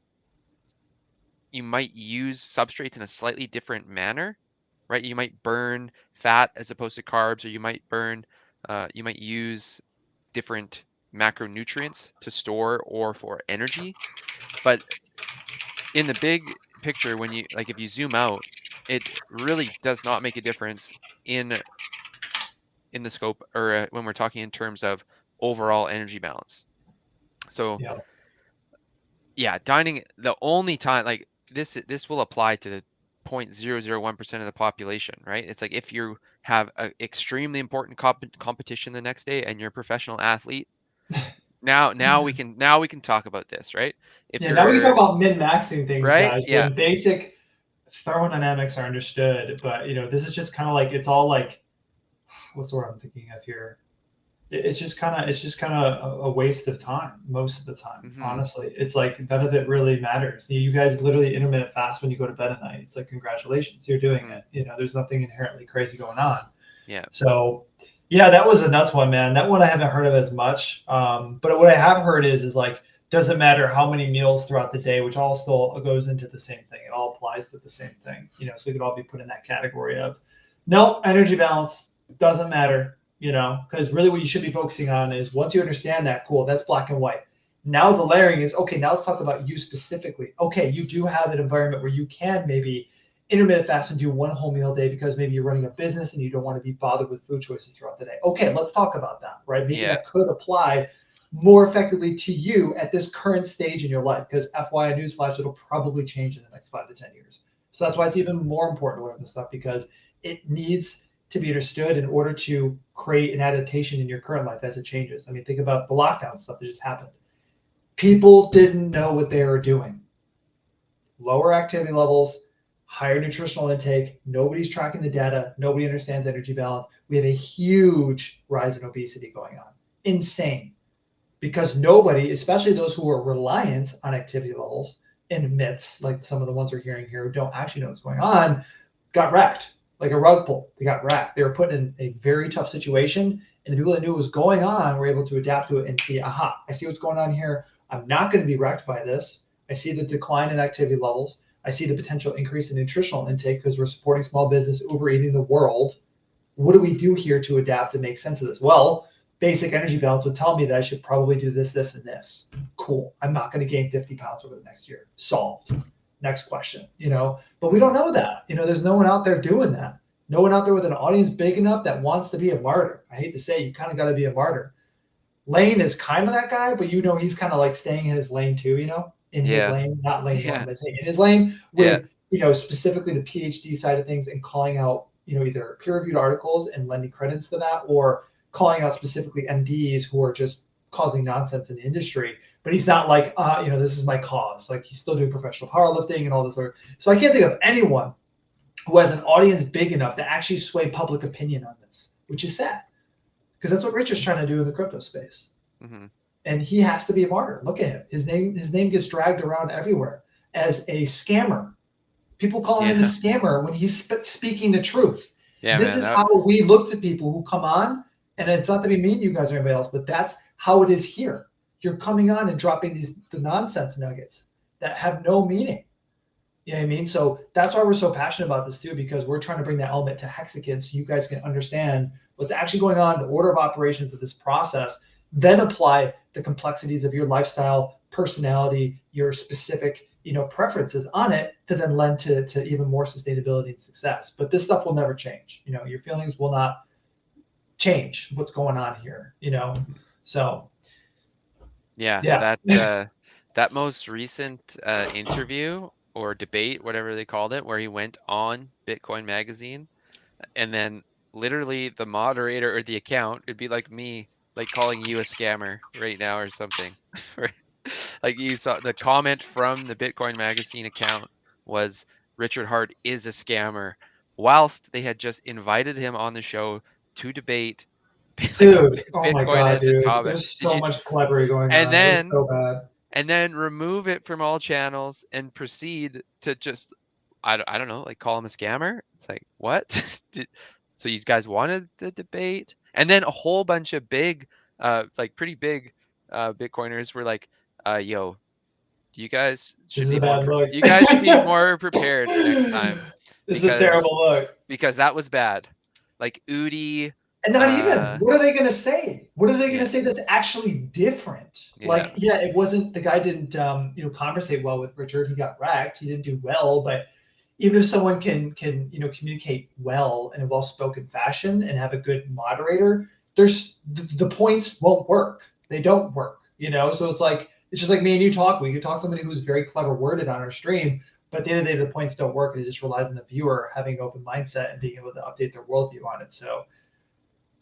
you might use substrates in a slightly different manner, right? You might burn fat as opposed to carbs, or you might use different macronutrients to store or for energy. But in the big picture, when if you zoom out, it really does not make a difference in the scope, or when we're talking in terms of overall energy balance. So dining, the only time, like, this will apply to 0.001% of the population, right? It's like if you have an extremely important competition the next day and you're a professional athlete, now we can talk about this, right? If now we can talk you're about min-maxing things, right, guys, when basic thermodynamics are understood. But this is just kind of like, it's all like, what's the word I'm thinking of here? It's just kind of a waste of time most of the time. Honestly, it's like none of it really matters. You guys literally intermittent fast when you go to bed at night. It's like, congratulations, you're doing it. There's nothing inherently crazy going on. So that was a nuts one, man. That one I haven't heard of as much. But what I have heard is like, doesn't matter how many meals throughout the day, which all still goes into the same thing. It all applies to the same thing. So it could all be put in that category of, no, energy balance doesn't matter. Because really what you should be focusing on is, once you understand that, cool, that's black and white. Now the layering is, okay, now let's talk about you specifically. Okay, you do have an environment where you can maybe intermittent fast and do one whole meal a day because maybe you're running a business and you don't want to be bothered with food choices throughout the day. Okay, let's talk about that, right? Maybe that could apply more effectively to you at this current stage in your life, because FYI newsflash, it'll probably change in the next 5 to 10 years. So that's why it's even more important to learn this stuff, because it needs to be understood in order to create an adaptation in your current life as it changes. I mean, think about the lockdown stuff that just happened. People didn't know what they were doing. Lower activity levels, higher nutritional intake. Nobody's tracking the data. Nobody understands energy balance. We have a huge rise in obesity going on. Insane. Because nobody, especially those who are reliant on activity levels and myths, like some of the ones we're hearing here, who don't actually know what's going on, got wrecked like a rug pull. They got wrecked. They were put in a very tough situation, and the people that knew what was going on were able to adapt to it and see, aha, I see what's going on here. I'm not going to be wrecked by this. I see the decline in activity levels. I see the potential increase in nutritional intake because we're supporting small business, Uber eating the world. What do we do here to adapt and make sense of this? Well, basic energy balance would tell me that I should probably do this, this, and this. Cool. I'm not going to gain 50 pounds over the next year. Solved. Next question, but we don't know that. There's no one out there doing that. No one out there with an audience big enough that wants to be a martyr. I hate to say, you kind of got to be a martyr. Lane is kind of that guy, but he's kind of like staying in his lane too, in his lane, not lane one, but saying in his lane with, specifically the PhD side of things and calling out, either peer-reviewed articles and lending credits to that, or calling out specifically MDs who are just causing nonsense in the industry. But he's not like, this is my cause. Like, he's still doing professional powerlifting and all this other. So I can't think of anyone who has an audience big enough to actually sway public opinion on this, which is sad, because that's what Richard's trying to do in the crypto space. Mm-hmm. And he has to be a martyr. Look at him. His name gets dragged around everywhere as a scammer. People call him a scammer when he's speaking the truth. This is how we look to people who come on, and it's not to be mean to you guys or anybody else, but that's how it is here. You're coming on and dropping the nonsense nuggets that have no meaning. You know what I mean? So that's why we're so passionate about this too, because we're trying to bring that element to Hexakids so you guys can understand what's actually going on, the order of operations of this process, then apply the complexities of your lifestyle, personality, your specific, preferences on it to then lend to even more sustainability and success. But this stuff will never change. Your feelings will not change what's going on here, so. That most recent interview or debate, whatever they called it, where he went on Bitcoin Magazine, and then literally the moderator or the account, it'd be like me, like calling you a scammer right now or something. Like, you saw the comment from the Bitcoin Magazine account was, Richard Hart is a scammer, whilst they had just invited him on the show to debate dude, oh my Bitcoin God, as a dude. topic. There's so much collaborating going on. It was so bad. And then remove it from all channels and proceed to just, I don't know, like, call him a scammer. It's like, what? So you guys wanted the debate? And then a whole bunch of big, pretty big Bitcoiners were like, yo, you guys should be more prepared next time. This is a terrible look. Because that was bad. Like, Udi. And not even, what are they going to say? What are they going to say that's actually different? Like, it wasn't, the guy didn't, conversate well with Richard. He got wrecked. He didn't do well. But even if someone can communicate well in a well-spoken fashion and have a good moderator, there's the points won't work. They don't work, So it's like, it's just like me and you talk. We could talk to somebody who's very clever worded on our stream, but at the end of the day, the points don't work. It just relies on the viewer having an open mindset and being able to update their worldview on it. So,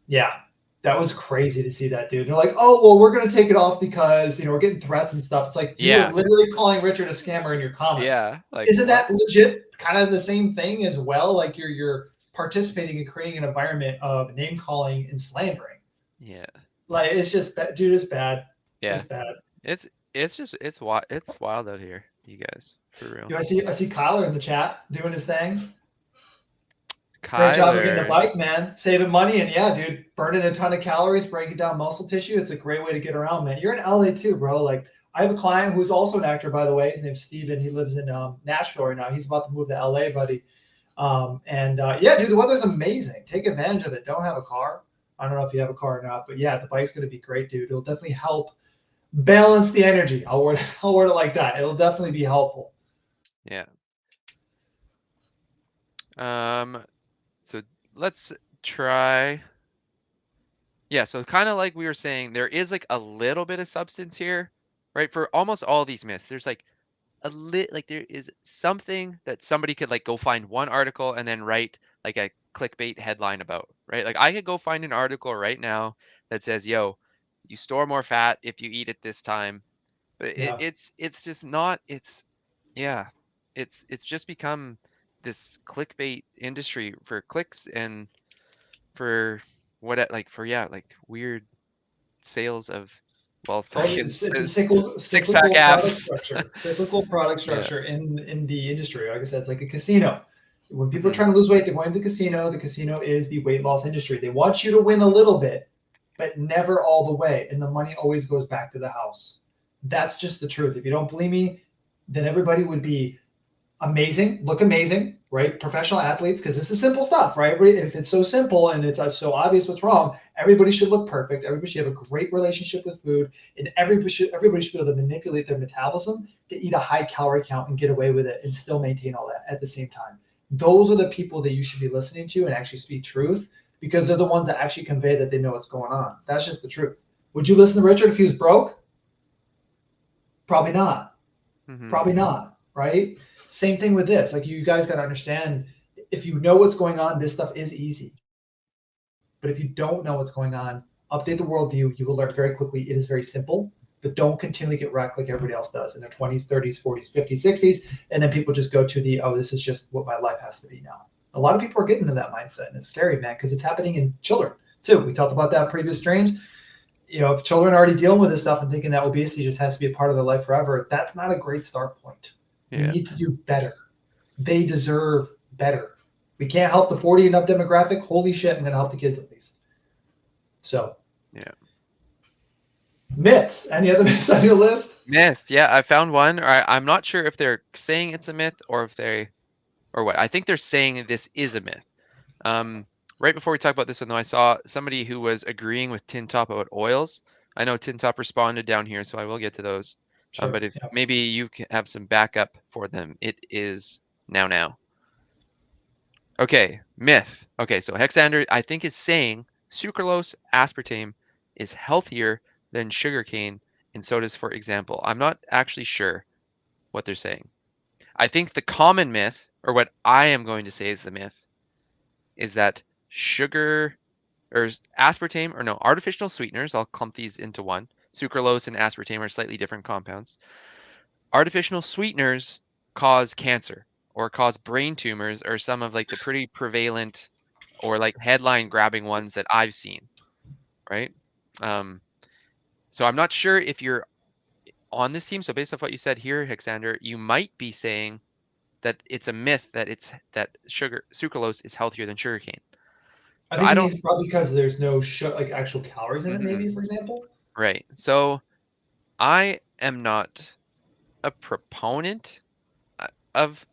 yeah, that was crazy to see that, dude. They're like, oh, well, we're going to take it off because, we're getting threats and stuff. It's like, you're literally calling Richard a scammer in your comments. Yeah. Like, isn't that legit kind of the same thing as well? Like, you're participating in creating an environment of name calling and slandering. Yeah. Like, it's just, dude, it's bad. Yeah. It's bad. It's wild out here, you guys, for real. I see Kyler in the chat doing his thing. Great job of getting a bike, man. Saving money, and yeah, dude, burning a ton of calories, breaking down muscle tissue. It's a great way to get around, man. You're in LA too, bro. Like, I have a client who's also an actor, by the way. His name's Steven. He lives in Nashville right now. He's about to move to LA, buddy. Yeah, dude, the weather's amazing. Take advantage of it. Don't have a car. I don't know if you have a car or not, but yeah, the bike's going to be great, dude. It'll definitely help balance the energy. I'll word it like that. It'll definitely be helpful. Yeah. So let's try. Yeah, so kind of like we were saying, there is like a little bit of substance here, right? For almost all these myths, there's like like there is something that somebody could like go find one article and then write like a clickbait headline about, right? Like I could go find an article right now that says, "Yo, you store more fat if you eat it this time." But Yeah. it's just not. Yeah, it's just become this clickbait industry for clicks and for like for like weird sales of, well, Totally, fucking it's a six pack cyclical product abs. structure. Cyclical product Yeah. structure in the industry. Like I said, it's like a casino. When people are Hmm. trying to lose weight, they're going to the casino. The casino is the weight loss industry. They want you to win a little bit, but never all the way, and the money always goes back to the house. That's just the truth. If you don't believe me, then everybody would be amazing, look amazing, right? Professional athletes, because this is simple stuff, right? If it's so simple and it's so obvious what's wrong, everybody should look perfect. Everybody should have a great relationship with food, and everybody should be able to manipulate their metabolism to eat a high calorie count and get away with it and still maintain all that at the same time. Those are the people that you should be listening to and actually speak truth, because they're the ones that actually convey that they know what's going on. That's just the truth. Would you listen to Richard if he was broke? Probably not. Hmm. Probably not, right? Same thing with this. Like, you guys got to understand, if you know what's going on, this stuff is easy. But if you don't know what's going on, update the worldview. You will learn very quickly. It is very simple, but don't continually get wrecked like everybody else does in their 20s, 30s, 40s, 50s, 60s. And then people just go to oh, this is just what my life has to be now. A lot of people are getting into that mindset, and it's scary, man, because it's happening in children too. We talked about that in previous streams. If children are already dealing with this stuff and thinking that obesity just has to be a part of their life forever, that's not a great start point. We Yeah. need to do better. They deserve better. We can't help the 40 and up demographic. Holy shit, I'm going to help the kids at least. So, Yeah. myths. Any other myths on your list? Myth. Yeah, I found one. I'm not sure if they're saying it's a myth or if or what. I think they're saying this is a myth. Um, right before we talk about this one, though, I saw somebody who was agreeing with Tin Top about oils. I know Tin Top responded down here, so I will get to those. Sure. But if Yeah. maybe you can have some backup for them, it is now. Okay, myth. Okay, so Hexander, I think, is saying sucralose aspartame is healthier than sugarcane in sodas, for example. I'm not actually sure what they're saying. I think the common myth, or what I am going to say is the myth, is that sugar or aspartame, or no, artificial sweeteners, I'll clump these into one. Sucralose and aspartame are slightly different compounds. Artificial sweeteners cause cancer or cause brain tumors, or some of like the pretty prevalent or like headline grabbing ones that I've seen, right? Um, so I'm not sure if you're on this team. So based off what you said here, Hexander, you might be saying that it's a myth that sucralose is healthier than sugarcane. I So think I he don't. means probably because there's no like actual calories in it, Mhm, maybe, for example. right. So I am not a proponent of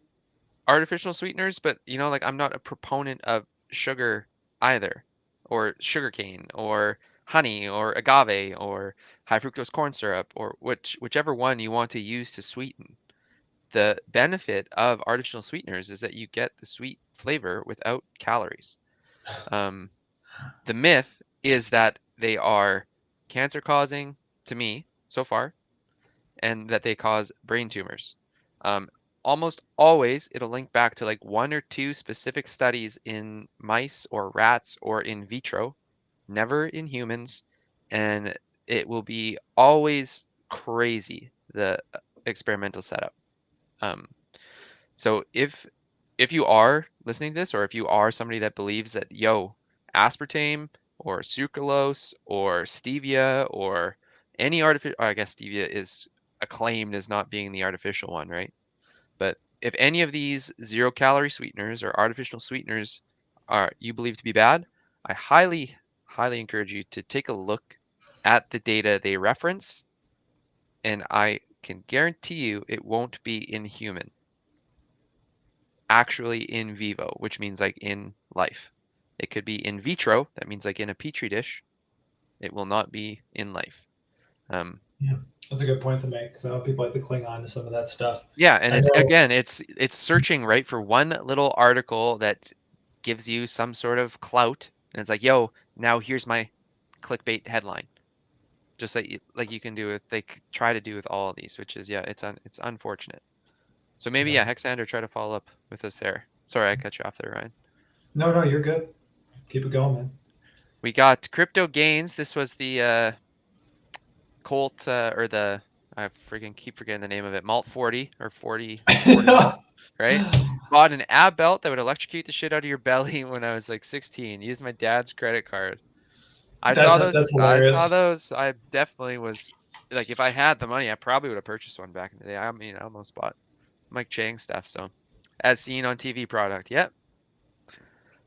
artificial sweeteners, but like I'm not a proponent of sugar either, or sugarcane, or honey, or agave, or high fructose corn syrup, or whichever one you want to use to sweeten. The benefit of artificial sweeteners is that you get the sweet flavor without calories. Um, the myth is that they are cancer causing, to me so far, and that they cause brain tumors. Um, Almost always, it'll link back to like one or two specific studies in mice or rats or in vitro, never in humans, and it will be always crazy, the experimental setup. Um, so if you are listening to this, or if you are somebody that believes that, aspartame or sucralose or stevia or any artificial, I guess stevia is acclaimed as not being the artificial one, right? But if any of these 0-calorie sweeteners or artificial sweeteners are you believe to be bad, I highly encourage you to take a look at the data they reference, and I can guarantee you it won't be in human, actually in vivo, which means like in life. It could be in vitro, that means like in a petri dish. It will not be in life. Yeah, that's a good point to make because I know people like to cling on to some of that stuff. Yeah, and I it's know. again, it's searching right for one little article that gives you some sort of clout, and it's like, yo, now here's my clickbait headline. Just like you can do with try to do with all of these, which is it's unfortunate. So maybe Yeah. Hexander, try to follow up with us there. Sorry, I cut you off there, Ryan. No, you're good. Keep it going, man. We got crypto gains. This was the Colt or the I freaking keep forgetting the name of it. Malt 40 or 40 malt, right? Bought an ab belt that would electrocute the shit out of your belly when I was like 16. Used my dad's credit card. I saw those. That's I saw hilarious. those. I definitely was like, if I had the money, I probably would have purchased one back in the day. I mean, I almost bought Mike Chang stuff. So, as seen on TV product. Yep.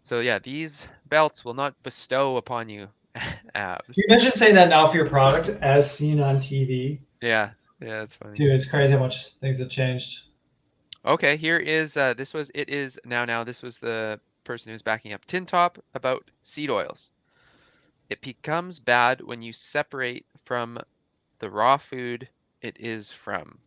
So yeah, these belts will not bestow upon you You abs. mentioned saying that now for your product, as seen on TV. Yeah, that's funny. Dude, it's crazy how much things have changed. Okay, here is it is now this was the person who's backing up Tin Top about seed oils. It becomes bad when you separate from the raw food it is from.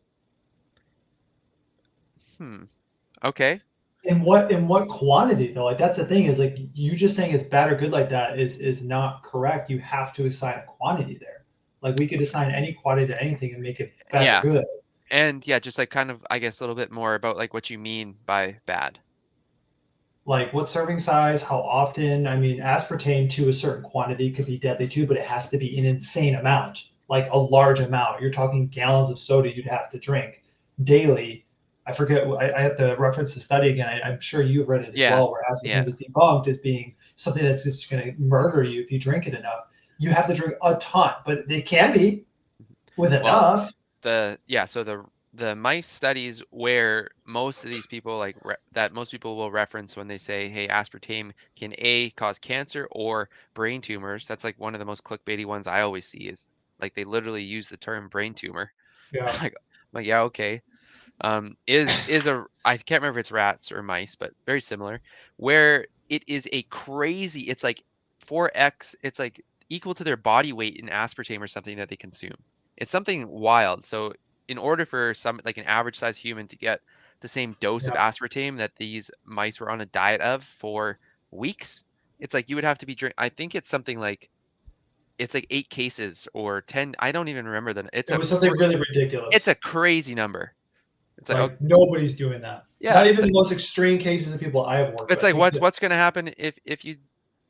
Okay. In what quantity though? Like that's the thing is like you just saying it's bad or good like that is not correct. You have to assign a quantity there. Like we could assign any quantity to anything and make it bad or Yeah. good. And yeah, just like kind of I guess a little bit more about like what you mean by bad. Like what serving size, how often. I mean, aspartame to a certain quantity could be deadly too, but it has to be an insane amount, like a large amount. You're talking gallons of soda you'd have to drink daily. I forget. I have to reference the study again. I'm sure you've read it as Yeah. well, where Yeah. aspartame was debunked as being something that's just going to murder you if you drink it enough. You have to drink a ton, but they can be with Well, enough. so the mice studies where most of these people that most people will reference when they say, hey, aspartame can cause cancer or brain tumors. That's like one of the most clickbaity ones I always see is like they literally use the term brain tumor. Yeah, I'm like, yeah, okay. Is a I can't remember if it's rats or mice, but very similar, where it is a crazy, it's like 4x, it's like equal to their body weight in aspartame or something that they consume. It's something wild. So in order for some like an average size human to get the same dose of yeah. aspartame that these mice were on a diet of for weeks, it's like you would have to be I think it's something like it's like 8 cases or 10. I don't even remember It was something really it's ridiculous. a crazy number. It's like, oh, Like nobody's doing that. yeah, Not even the most extreme cases of people I have worked it's with. like what's going to happen if you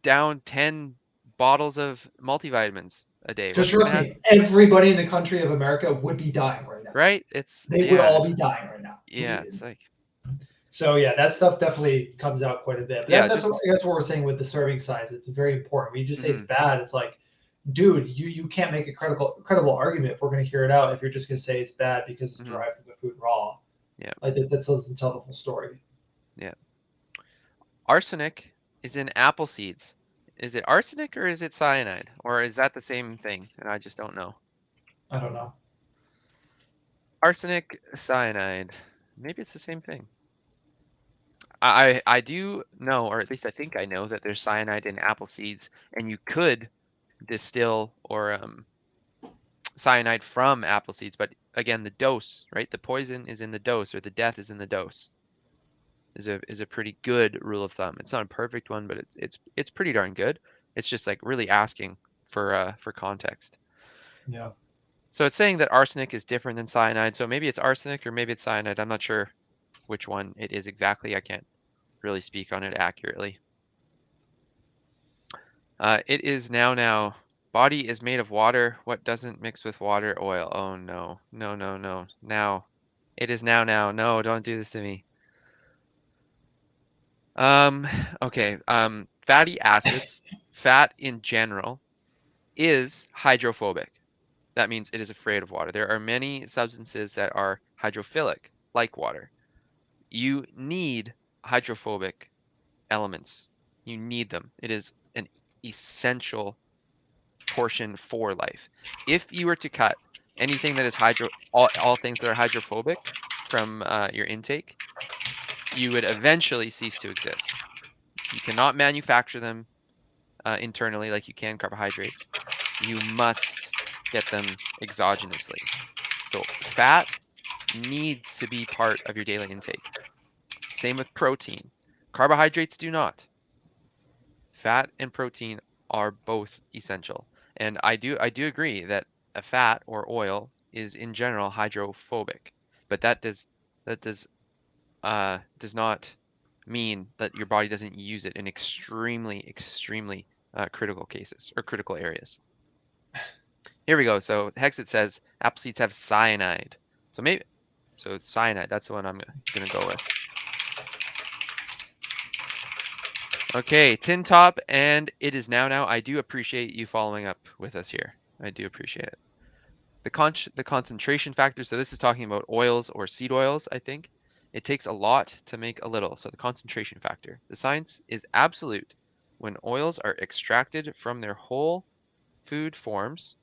down 10 bottles of multivitamins a day? Just What's going to trust happen? me, everybody in the country of America would be dying right now. Right? It's They would yeah, all be dying right now. yeah, it's like So yeah, that stuff definitely comes out quite a bit. But yeah, that's what just I guess what we're saying with the serving size. It's very important. When you just say it's mhm, bad, it's like, dude, you can't make a credible argument if we're going to hear it out. If you're just going to say it's bad because it's mhm, derived from the food raw, yeah, like that doesn't tell the whole story. yeah. Arsenic is in apple seeds. Is it arsenic or is it cyanide? Or is that the same thing? And I just don't know. I don't know. Arsenic, cyanide. Maybe it's the same thing. I do know, or at least I think I know that there's cyanide in apple seeds, and you could distill or cyanide from apple seeds, but again, the dose, right? The poison is in the dose, or the death is in the dose. Is a pretty good rule of thumb. It's not a perfect one, but it's pretty darn good. It's just like really asking for context. Yeah. So it's saying that arsenic is different than cyanide. So maybe it's arsenic or maybe it's cyanide. I'm not sure which one it is exactly. I can't really speak on it accurately. It is now. Body is made of water. What doesn't mix with water? Oil. Oh no. No, no, no. Now. It is now. No, don't do this to me. Um, okay. Fatty acids, fat in general, is hydrophobic. That means it is afraid of water. There are many substances that are hydrophilic, like water. You need hydrophobic elements. You need them. It is an essential portion for life. If you were to cut anything that is all things that are hydrophobic from your intake, you would eventually cease to exist. You cannot manufacture them internally like you can carbohydrates. You must get them exogenously. So fat needs to be part of your daily intake. Same with protein. Carbohydrates do not. Fat and protein are both essential. And I do agree that a fat or oil is in general hydrophobic, but that does not mean that your body doesn't use it in extremely critical cases or critical areas. Here we go. So Hexit says apple seeds have cyanide. So cyanide, that's the one I'm gonna go with. Okay, Tin Top, and it is now. I do appreciate you following up with us here. I do appreciate it. The concentration factor, so this is talking about oils or seed oils, I think. It takes a lot to make a little, so the concentration factor. The science is absolute. When oils are extracted from their whole food forms,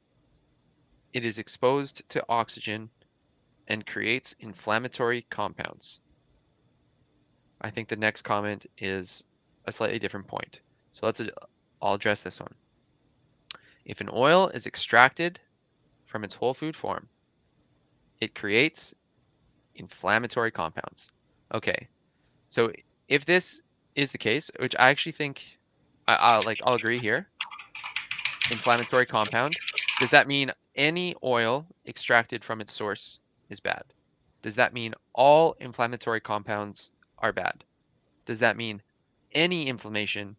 it is exposed to oxygen and creates inflammatory compounds. I think the next comment is a slightly different point. So I'll address this one. If an oil is extracted from its whole food form, it creates inflammatory compounds. Okay, so if this is the case, which I actually think I'll agree here, inflammatory compound, does that mean any oil extracted from its source is bad? Does that mean all inflammatory compounds are bad? Does that mean any inflammation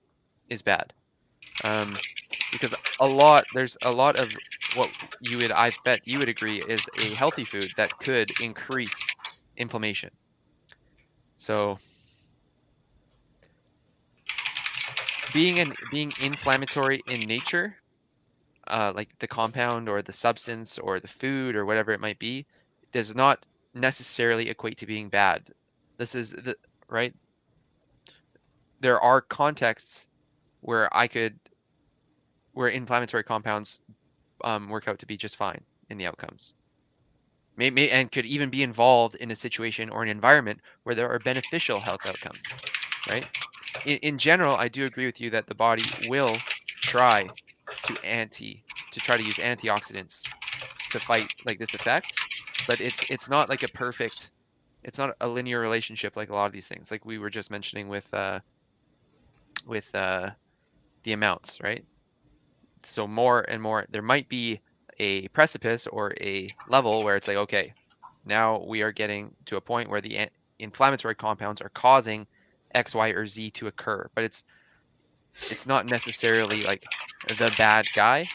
is bad? Because there's a lot of what I bet you would agree is a healthy food that could increase inflammation. So being inflammatory in nature, like the compound or the substance or the food or whatever it might be, does not necessarily equate to being bad. This is right. There are contexts where inflammatory compounds work out to be just fine in the outcomes. Maybe and could even be involved in a situation or an environment where there are beneficial health outcomes, right? In general, I do agree with you that the body will try to use antioxidants to fight like this effect, but it's not like it's not a linear relationship like a lot of these things, like we were just mentioning with the amounts, right? So more and more, there might be a precipice or a level where it's like, okay, now we are getting to a point where the inflammatory compounds are causing X, Y, or Z to occur, but it's not necessarily like the bad guy.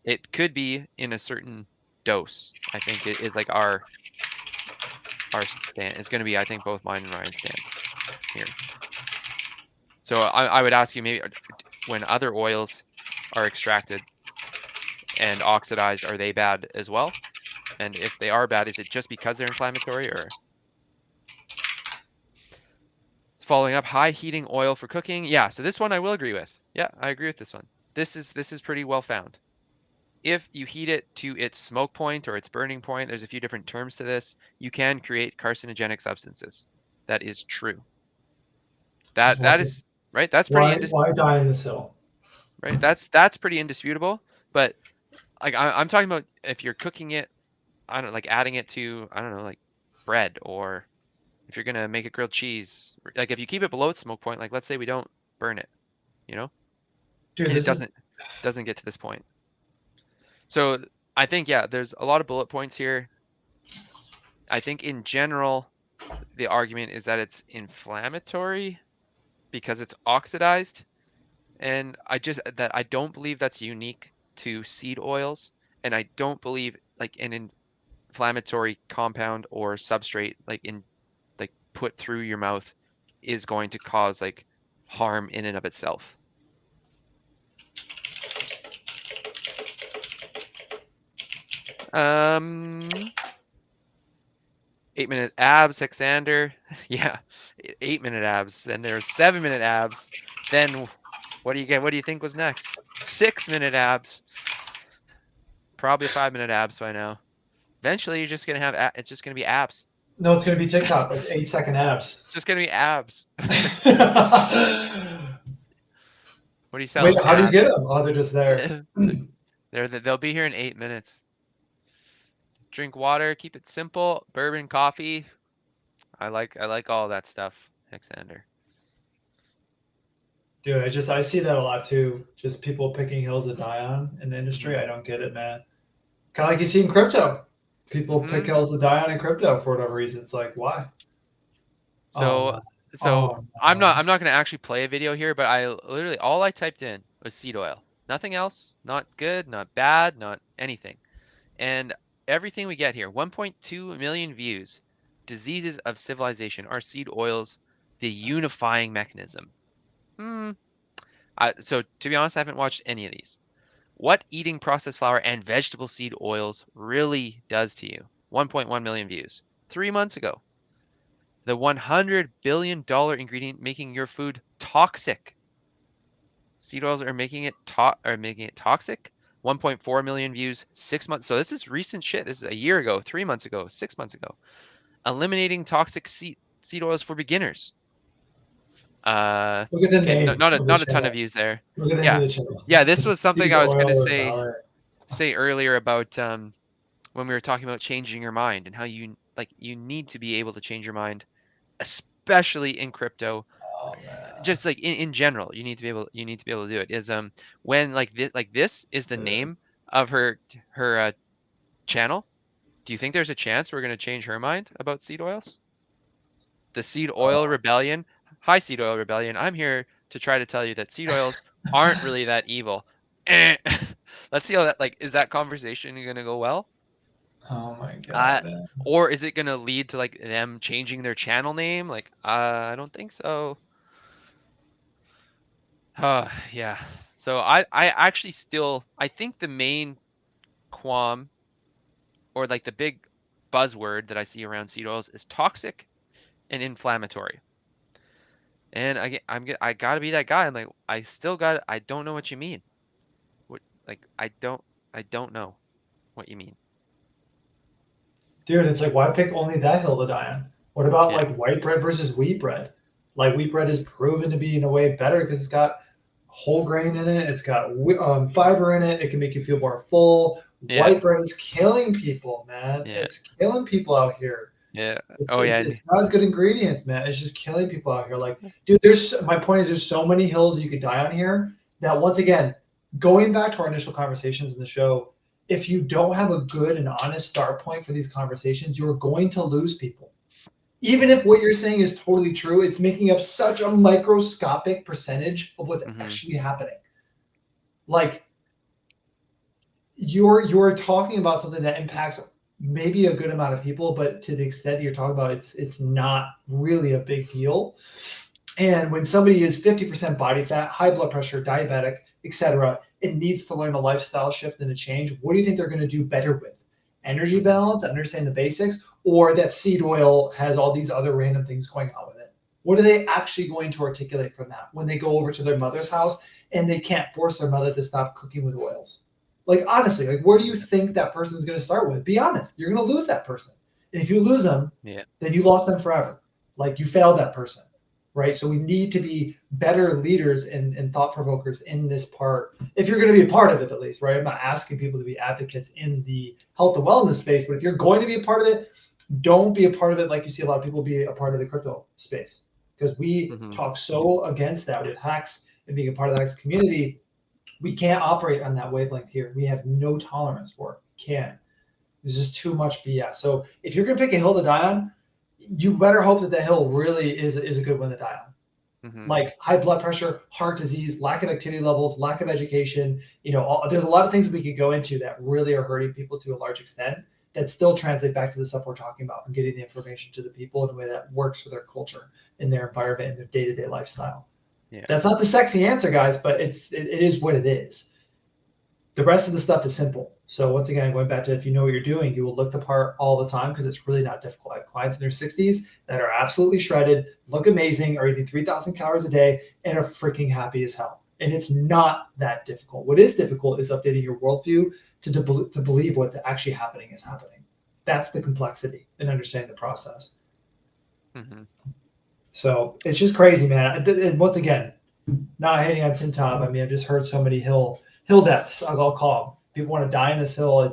It could be in a certain dose. I think it is like our stand. It's going to be, I think, both mine and Ryan's stands here. So I would ask you, maybe when other oils are extracted and oxidized, are they bad as well? And if they are bad, is it just because they're inflammatory? Or following up, high heating oil for cooking. Yeah, so this one I will agree with. Yeah, I agree with this one. This is pretty well found. If you heat it to its smoke point or its burning point, there's a few different terms to this, you can create carcinogenic substances. That is true. That is right. That's pretty. Why die in this hill? Right. That's pretty indisputable. But like I'm talking about if you're cooking it, I don't know, like adding it to, I don't know, like bread, or if you're gonna make a grilled cheese, like if you keep it below its smoke point, like let's say we don't burn it, you know, dude, and it doesn't get to this point. So I think, yeah, there's a lot of bullet points here. I think in general, the argument is that it's inflammatory because it's oxidized. And I don't believe that's unique to seed oils. And I don't believe like an inflammatory compound or substrate like put through your mouth is going to cause like harm in and of itself. Um, 8-minute abs, Hexander. Yeah, 8-minute abs. Then there's 7-minute abs. Then what do you get? What do you think was next? 6-minute abs. Probably 5-minute abs by now. Eventually, you're just gonna have it's just gonna be abs. No, it's gonna be TikTok, like 8-second abs. It's just gonna be abs. What are you selling? Wait, how do you get them? Oh, they're just there. They'll be here in 8 minutes. Drink water, keep it simple. Bourbon, coffee. I like all that stuff, Hexander. Dude, I see that a lot too. Just people picking hills to die on in the industry. I don't get it, man. Kind of like you see in crypto. People pick hills to die on in crypto for whatever reason. It's like, why? Oh So no. so Oh I'm no. not gonna actually play a video here, but I literally all I typed in was seed oil. Nothing else. Not good, not bad, not anything. And everything we get here, 1.2 million views. Diseases of civilization are seed oils the unifying mechanism. So to be honest, I haven't watched any of these. What eating processed flour and vegetable seed oils really does to you. 1.1 million views. 3 months ago. The $100 billion ingredient making your food toxic. Seed oils are making it toxic. 1.4 million views, 6 months. So this is recent shit. This is a year ago, 3 months ago, 6 months ago. Eliminating toxic seed oils for beginners. Look at the Okay, name of the not a ton of channel. views there. Look at the name Yeah, of the channel. yeah. This was Just something seed I was gonna oil repellent. say earlier about when we were talking about changing your mind and how you need to be able to change your mind, especially in crypto. Oh man. Just like in general, you need to be able to do it. Is when this is the name of her channel. Do you think there's a chance we're gonna change her mind about seed oils? The Seed Oil Oh. Rebellion. Hi, Seed Oil Rebellion. I'm here to try to tell you that seed oils aren't really that evil. Let's see how that is that conversation gonna go well? Oh my Uh, god, man. or is it gonna lead to them changing their channel name? I don't think so. Yeah. So I actually still I think the main qualm or the big buzzword that I see around seed oils is toxic and inflammatory. And I gotta be that guy. I'm like, I don't know what you mean. What I don't know what you mean. Dude, it's like, why pick only that hill to die on? What about Yeah. like white bread versus wheat bread? Like wheat bread is proven to be in a way better because it's got whole grain in it. It's got fiber in it. It can make you feel more full. Yeah. White bread is killing people, man. Yeah. It's killing people out here. Yeah. It's Oh it's yeah. it's not as good ingredients, man. It's just killing people out here. Like, dude, there's my point is there's so many hills you could die on here that once again, going back to our initial conversations in the show, if you don't have a good and honest start point for these conversations, you're going to lose people. Even if what you're saying is totally true, it's making up such a microscopic percentage of what's actually happening. Like you're talking about something that impacts maybe a good amount of people, but to the extent you're talking about, it's not really a big deal. And when somebody is 50% body fat, high blood pressure, diabetic, etc., it needs to learn a lifestyle shift and a change. What do you think they're going to do better with? Energy balance, understand the basics, or that seed oil has all these other random things going on with it? What are they actually going to articulate from that when they go over to their mother's house and they can't force their mother to stop cooking with oils? Like honestly, like where do you think that person is going to start with? Be honest. You're going to lose that person. And if you lose them, Yeah. then you lost them forever. Like you failed that person, right? So we need to be better leaders and thought provokers in this part. If you're going to be a part of it, at least, right? I'm not asking people to be advocates in the health and wellness space, but if you're going to be a part of it, don't be a part of it like you see a lot of people be a part of the crypto space, because we talk so against that with hacks and being a part of the hacks community. We can't operate on that wavelength here. We have no tolerance for it. We can't. This is too much BS. So if you're going to pick a hill to die on, you better hope that hill really is a good one to die on. Like high blood pressure, heart disease, lack of activity levels, lack of education. There's a lot of things that we could go into that really are hurting people to a large extent that still translate back to the stuff we're talking about and getting the information to the people in a way that works for their culture, in their environment, in their day-to-day lifestyle. Yeah. That's not the sexy answer, guys, but it is what it is. The rest of the stuff is simple. So once again, going back to if you know what you're doing, you will look the part all the time because it's really not difficult. I have clients in their 60s that are absolutely shredded, look amazing, are eating 3,000 calories a day, and are freaking happy as hell. And it's not that difficult. What is difficult is updating your worldview to believe what's actually happening is happening. That's the complexity in understanding the process. So it's just crazy, man. And once again, not hating on Tintop. I mean, I've just heard so many hill deaths, I'll call them. people want to die on this hill.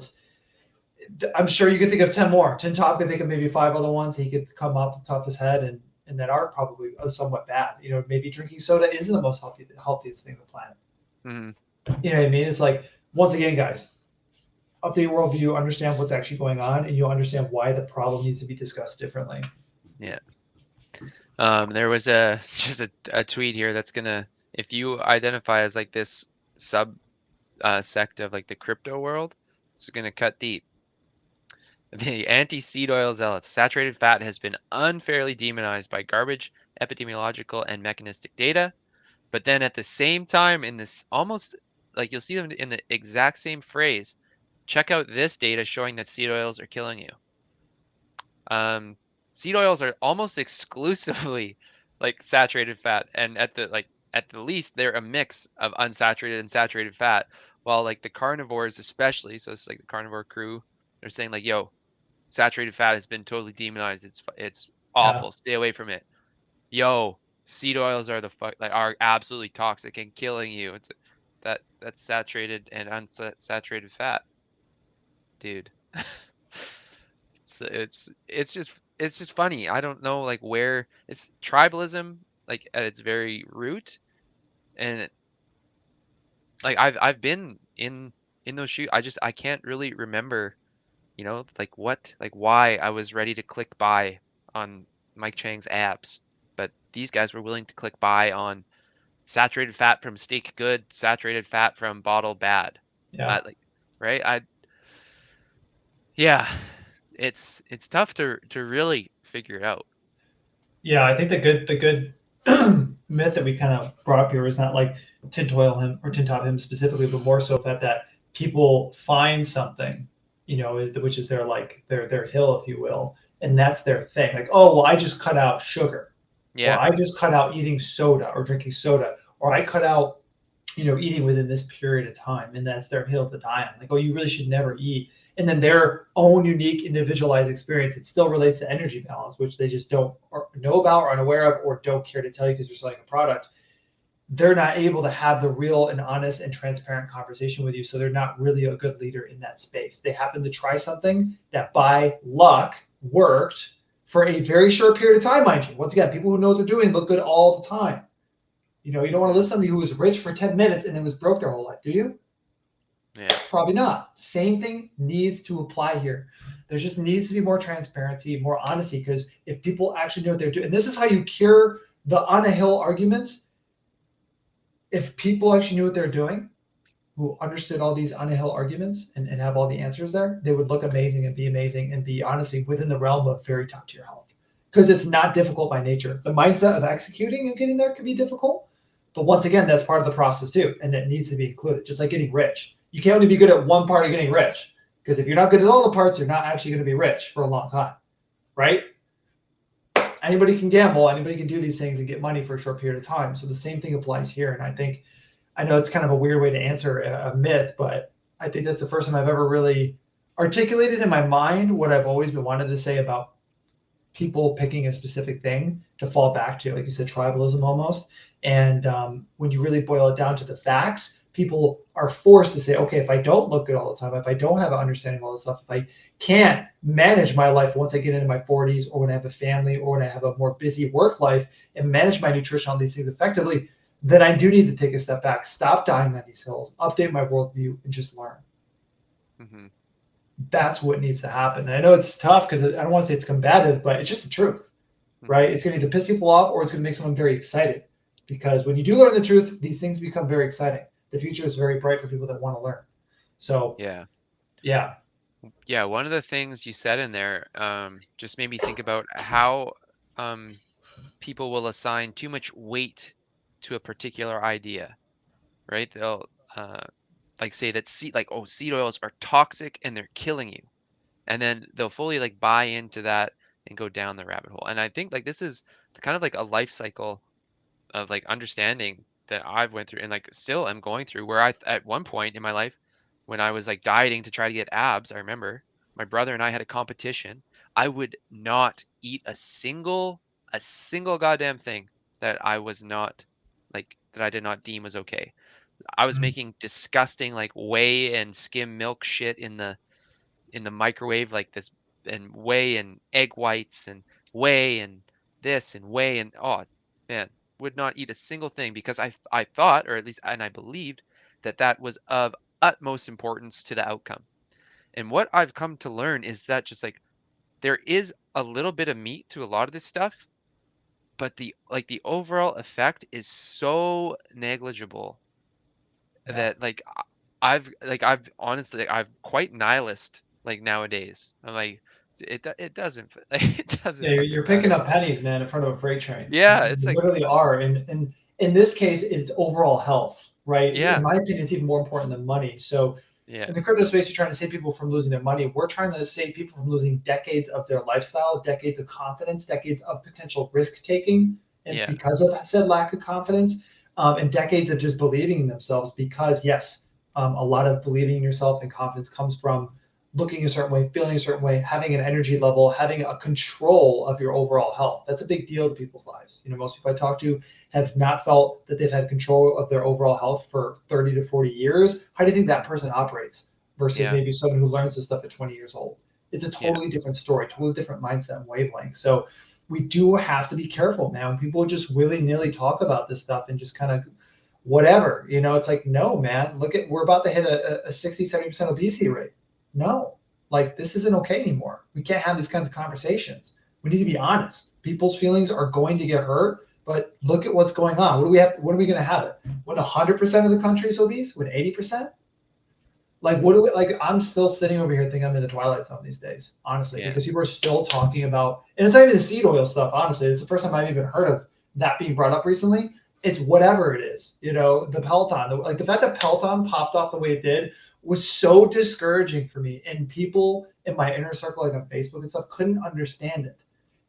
I'm sure you could think of 10 more. Tin Top could think of maybe 5 other ones he could come up the top of his head and that are probably somewhat bad. You know, maybe drinking soda isn't the most healthiest thing on the planet. Mm-hmm. You know what I mean? It's like, once again, guys, update your worldview, understand what's actually going on, and you'll understand why the problem needs to be discussed differently. Yeah. There was just a tweet here that's gonna, if you identify as like this sub sect of like the crypto world, it's gonna cut deep. The anti-seed oil zealots. Saturated fat has been unfairly demonized by garbage epidemiological and mechanistic data. But then at the same time, in this almost like you'll see them in the exact same phrase, check out this data showing that seed oils are killing you. Seed oils are almost exclusively like saturated fat, and at the least they're a mix of unsaturated and saturated fat. While like the carnivores especially, so it's like the carnivore crew, they're saying like, yo, saturated fat has been totally demonized. It's awful. Yeah. Stay away from it. Yo, seed oils are are absolutely toxic and killing you. That's saturated and unsaturated fat, dude. It's just funny. I don't know like where it's tribalism like at its very root, and like I've been in those shoes. I can't really remember, like why I was ready to click buy on Mike Chang's abs, but these guys were willing to click buy on saturated fat from steak good, saturated fat from bottle bad. Yeah. Like right? Yeah, it's tough to really figure it out. Yeah, I think the good myth that we kind of brought up here is not like tinfoil him or tintop him specifically, but more so that people find something, which is their hill, if you will, and that's their thing. Like, oh well, I just cut out sugar, or Yeah. I just cut out eating soda or drinking soda, or I cut out, eating within this period of time, and that's their hill to die on. Like, oh, you really should never eat. And then their own unique, individualized experience, it still relates to energy balance, which they just don't know about or unaware of or don't care to tell you because they're selling a product. They're not able to have the real and honest and transparent conversation with you. So they're not really a good leader in that space. They happen to try something that by luck worked for a very short period of time, mind you. Once again, people who know what they're doing look good all the time. You don't want to listen to somebody who was rich for 10 minutes and then was broke their whole life, do you? Yeah. Probably not. Same thing needs to apply here. There just needs to be more transparency, more honesty, because if people actually know what they're doing, and this is how you cure the on a hill arguments. If people actually knew what they're doing, who understood all these on a hill arguments and have all the answers there, they would look amazing and be honestly within the realm of very top tier health. Because it's not difficult by nature. The mindset of executing and getting there can be difficult. But once again, that's part of the process too. And that needs to be included, just like getting rich. You can't only be good at one part of getting rich. Because if you're not good at all the parts, you're not actually going to be rich for a long time. Right? Anybody can gamble, anybody can do these things and get money for a short period of time. So the same thing applies here. And I know it's kind of a weird way to answer a myth, but I think that's the first time I've ever really articulated in my mind what I've always been wanted to say about people picking a specific thing to fall back to, like you said, tribalism almost. And when you really boil it down to the facts, people are forced to say, okay, if I don't look good all the time, if I don't have an understanding of all this stuff, if I can't manage my life once I get into my 40s or when I have a family or when I have a more busy work life and manage my nutrition, all these things effectively, then I do need to take a step back, stop dying on these hills, update my worldview, and just learn. Mm-hmm. That's what needs to happen. And I know it's tough because I don't want to say it's combative, but it's just the truth, right? It's going to either piss people off or it's going to make someone very excited. Because when you do learn the truth, these things become very exciting. The future is very bright for people that want to learn. So, Yeah. yeah. One of the things you said in there just made me think about how people will assign too much weight to a particular idea, right? They'll like say that seed oils are toxic and they're killing you, and then they'll fully like buy into that and go down the rabbit hole. And I think like this is kind of like a life cycle of like understanding that I've went through and like still am going through, where I at one point in my life when I was like dieting to try to get abs, I remember my brother and I had a competition. I would not eat a single goddamn thing that I was not that I did not deem was okay. I was making disgusting like whey and skim milk shit in the microwave like this, and whey and egg whites and whey and this and whey, and oh man, would not eat a single thing because I thought, or at least and I believed, that that was of utmost importance to the outcome. And what I've come to learn is that just like there is a little bit of meat to a lot of this stuff, but the overall effect is so negligible Yeah. that I've honestly I've quite nihilist like nowadays. I'm like it doesn't it Yeah, doesn't you're fucking picking matter. up pennies, man, in front of a freight train. Yeah, You it's like literally are. And in this case, it's overall health, right? In yeah, my opinion, it's even more important than money. So yeah, in the crypto space, you're trying to save people from losing their money. We're trying to save people from losing decades of their lifestyle, decades of confidence, decades of potential risk taking, and yeah, because of said lack of confidence, and decades of just believing in themselves. Because yes, a lot of believing in yourself and confidence comes from looking a certain way, feeling a certain way, having an energy level, having a control of your overall health. That's a big deal to people's lives. Most people I talk to have not felt that they've had control of their overall health for 30 to 40 years. How do you think that person operates versus yeah, maybe someone who learns this stuff at 20 years old? It's a yeah, totally different story, totally different mindset and wavelength. So we do have to be careful, man. When people just willy-nilly talk about this stuff and just kind of whatever, it's like, no, man, we're about to hit a 60, 70% obesity rate. No, like this isn't okay anymore. We can't have these kinds of conversations. We need to be honest. People's feelings are going to get hurt, but look at what's going on. What do we have? What are we going to have it? When 100% of the country is obese? When 80%? Like, what do we like? I'm still sitting over here thinking I'm in the twilight zone these days, honestly, yeah, because people are still talking about, and it's not even the seed oil stuff. Honestly, it's the first time I've even heard of that being brought up recently. It's whatever it is, the Peloton, like the fact that Peloton popped off the way it did was so discouraging for me. And people in my inner circle, like on Facebook and stuff, couldn't understand it.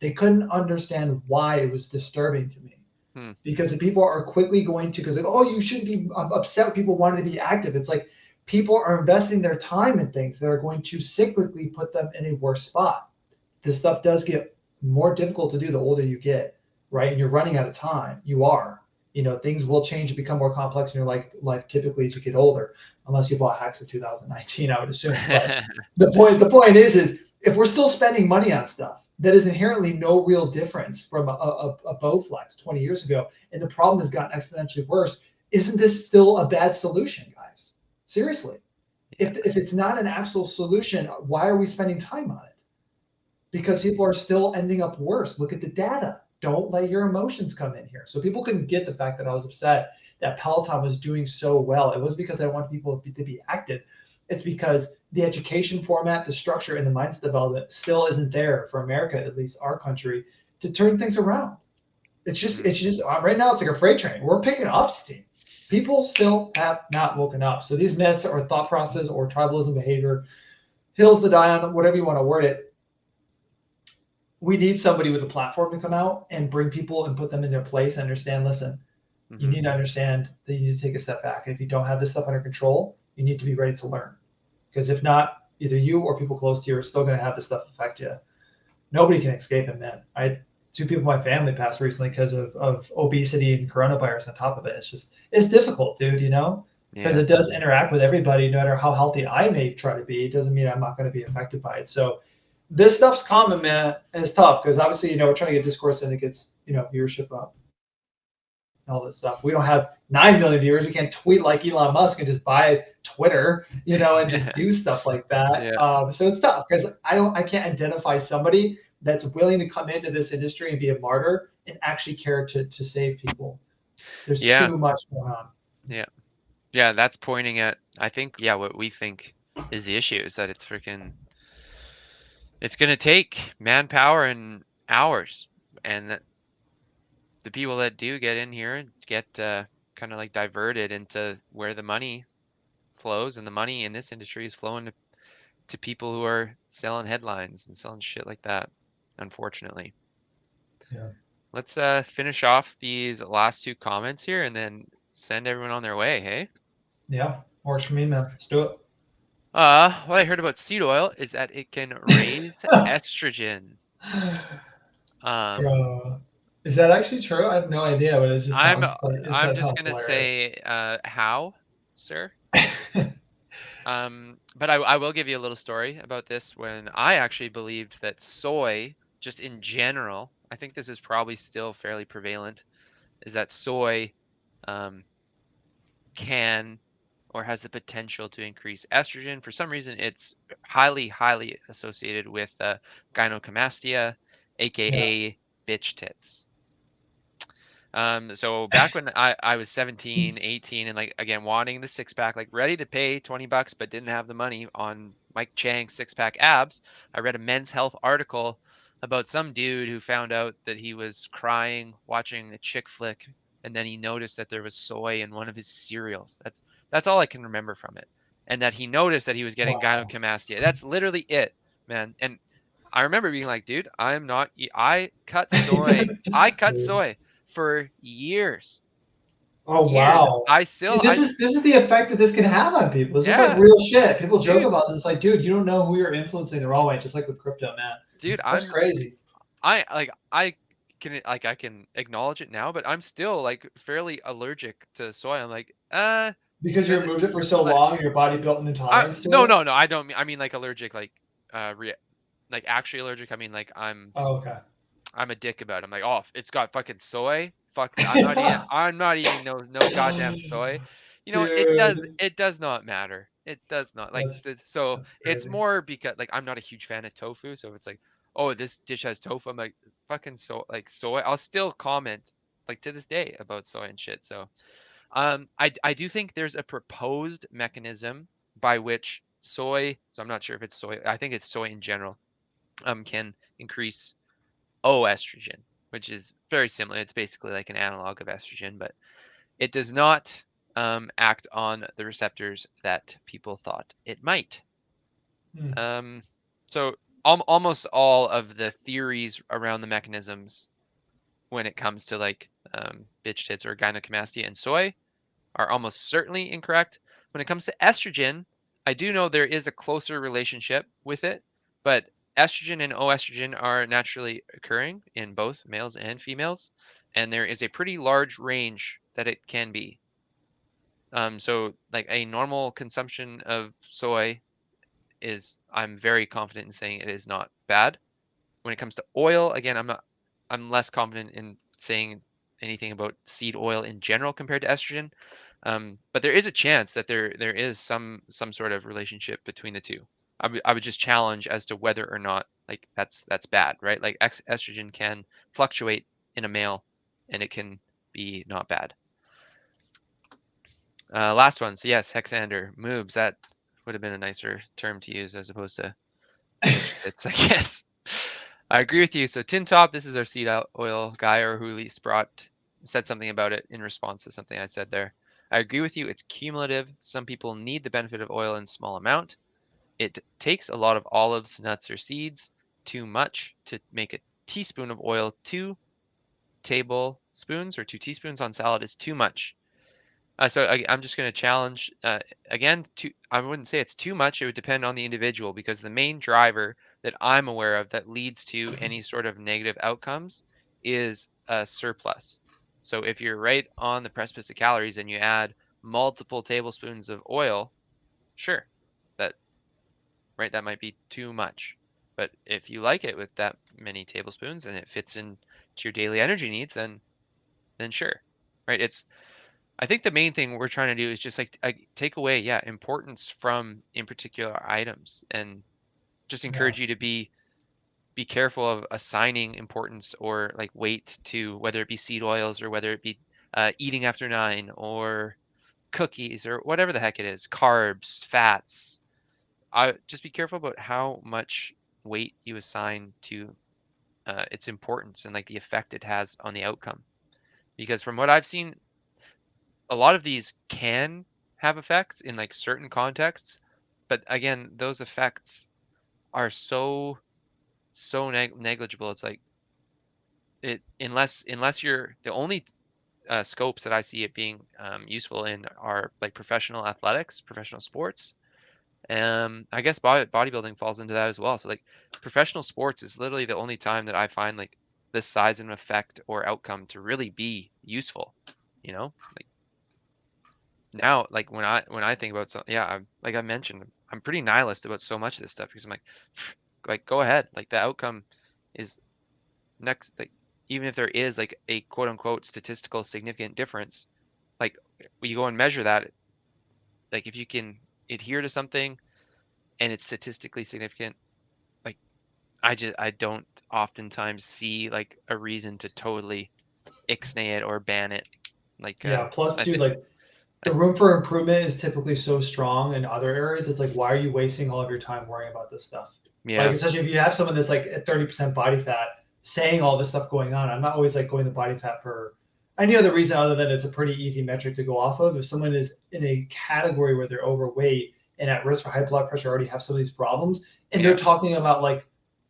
They couldn't understand why it was disturbing to me hmm, because if people are quickly going to, because like, oh, you shouldn't be upset with people wanting to be active. It's like people are investing their time in things that are going to cyclically put them in a worse spot. This stuff does get more difficult to do the older you get, right? And you're running out of time. You are. Things will change and become more complex in your life typically as you get older, unless you bought Hex in 2019, I would assume. But the point is if we're still spending money on stuff that is inherently no real difference from a Bowflex 20 years ago, and the problem has gotten exponentially worse, isn't this still a bad solution, guys? Seriously. yeah, If it's not an actual solution, why are we spending time on it? Because people are still ending up worse. Look at the data. Don't let your emotions come in here. So people couldn't get the fact that I was upset that Peloton was doing so well. It was because I want people to be active. It's because the education format, the structure, and the mindset development still isn't there for America, at least our country, to turn things around. hmm, It's just right now it's like a freight train. We're picking up steam. People still have not woken up. So these myths or thought process or tribalism behavior, hills to die on, whatever you want to word it, we need somebody with a platform to come out and bring people and put them in their place and understand, listen, you hmm, need to understand that you need to take a step back. And if you don't have this stuff under control, you need to be ready to learn. Because if not, either you or people close to you are still going to have this stuff affect you. Nobody can escape it, man. I had two people in my family passed recently because of obesity and coronavirus on top of it. It's difficult, dude, because yeah, it does interact with everybody. No matter how healthy I may try to be, it doesn't mean I'm not going to be affected by it. So this stuff's common, man, and it's tough because obviously, we're trying to get Discourse Syndicate's, viewership up and all this stuff. We don't have 9 million viewers. We can't tweet like Elon Musk and just buy Twitter, and just do stuff like that. yeah, So it's tough because I can't identify somebody that's willing to come into this industry and be a martyr and actually care to save people. There's yeah, too much going on. yeah, yeah. That's pointing at, I think, yeah, what we think is the issue is that it's gonna take manpower and hours, and that the people that do get in here get kind of like diverted into where the money flows, and the money in this industry is flowing to people who are selling headlines and selling shit like that, unfortunately. Yeah. Let's finish off these last two comments here and then send everyone on their way, hey? Yeah. Works for me, man. Let's do it. What I heard about seed oil is that it can raise estrogen. Um, Bro. Is that actually true? I have no idea, but it just I'm sounds like it I'm just sounds gonna hilarious. say how, sir. But I will give you a little story about this when I actually believed that soy, just in general, I think this is probably still fairly prevalent, is that soy um, can or has the potential to increase estrogen. For some reason, it's highly, highly associated with gynecomastia, Yeah, aka bitch tits. So back when I was 17, 18, and like again wanting the six pack, like ready to pay $20, but didn't have the money on Mike Chang's six pack abs, I read a Men's Health article about some dude who found out that he was crying watching a chick flick, and then he noticed that there was soy in one of his cereals. That's all I can remember from it. And that he noticed that he was getting wow. gynecomastia. That's literally it, man. And I remember being like, dude, I'm not, I cut soy. I cut Dude. soy for years. Oh Years. wow. I See, still this is the effect that this can have on people. This is like yeah, real shit. People joke dude, about this. Like, dude, you don't know who you're influencing the wrong way, just like with crypto, man. dude, That's crazy. I can acknowledge it now, but I'm still like fairly allergic to soy. I'm like, Because you does it removed it for so like long and your body built an intolerance to no, it. no, no, I don't mean I mean like allergic like like actually allergic. I mean like Oh, okay. I'm a dick about it. I'm like, oh, it's got fucking soy. Fuck that. I'm not eating no goddamn soy. You know, Dude, it does not matter. It does not. Like that's so that's it's crazy. more because like I'm not a huge fan of tofu, so if it's like, oh, this dish has tofu, I'm like fucking soy. I'll still comment like to this day about soy and shit. So I do think there's a proposed mechanism by which soy, so I'm not sure if it's soy, I think it's soy in general, can increase estrogen, which is very similar. It's basically like an analog of estrogen, but it does not act on the receptors that people thought it might. Hmm. Um, so almost all of the theories around the mechanisms when it comes to like bitch tits or gynecomastia and soy are almost certainly incorrect. When it comes to estrogen, I do know there is a closer relationship with it, but estrogen and oestrogen are naturally occurring in both males and females, and there is a pretty large range that it can be. So like a normal consumption of soy is, I'm very confident in saying it is not bad. When it comes to oil, again, I'm less confident in saying anything about seed oil in general compared to estrogen. But there is a chance that there is some sort of relationship between the two. I would just challenge as to whether or not like that's bad, right? Like estrogen can fluctuate in a male, and it can be not bad. Last one. So yes, Hexander moobs. That would have been a nicer term to use as opposed to bitch tits, I guess. I agree with you. So Tin Top, this is our seed oil guy, or who at least said something about it in response to something I said there. I agree with you. It's cumulative. Some people need the benefit of oil in small amount. It takes a lot of olives, nuts, or seeds. Too much to make a teaspoon of oil. 2 tablespoons or 2 teaspoons on salad is too much. So I'm just going to challenge again. I wouldn't say it's too much. It would depend on the individual because the main driver that I'm aware of that leads to any sort of negative outcomes is a surplus. So if you're right on the precipice of calories and you add multiple tablespoons of oil, sure, that that might be too much. But if you like it with that many tablespoons and it fits into your daily energy needs, then sure, right? I think the main thing we're trying to do is just like take away, yeah, importance from in particular items, and just Yeah. encourage you to be careful of assigning importance or like weight to whether it be seed oils or whether it be eating after 9 or cookies or whatever the heck it is, carbs, fats. I just be careful about how much weight you assign to its importance and like the effect it has on the outcome. Because from what I've seen, a lot of these can have effects in like certain contexts, but again, those effects are so negligible. It's like it unless you're the only scopes that I see it being useful in are like professional athletics, professional sports. I guess bodybuilding falls into that as well. So like professional sports is literally the only time that I find like the size and effect or outcome to really be useful, you know? Like now, like when I think about something, yeah, like I mentioned, I'm pretty nihilist about so much of this stuff because I'm like go ahead, like the outcome is next, like even if there is like a quote unquote statistical significant difference, like when you go and measure that, like if you can adhere to something and it's statistically significant, like I don't oftentimes see like a reason to totally ixnay it or ban it. Like Yeah. Plus, I dude, think like the room for improvement is typically so strong in other areas. It's like, why are you wasting all of your time worrying about this stuff? Like, yeah, especially if you have someone that's like at 30% body fat saying all this stuff going on. I'm not always like going to body fat for any other reason other than it's a pretty easy metric to go off of. If someone is in a category where they're overweight and at risk for high blood pressure, already have some of these problems, and they're yeah, talking about like,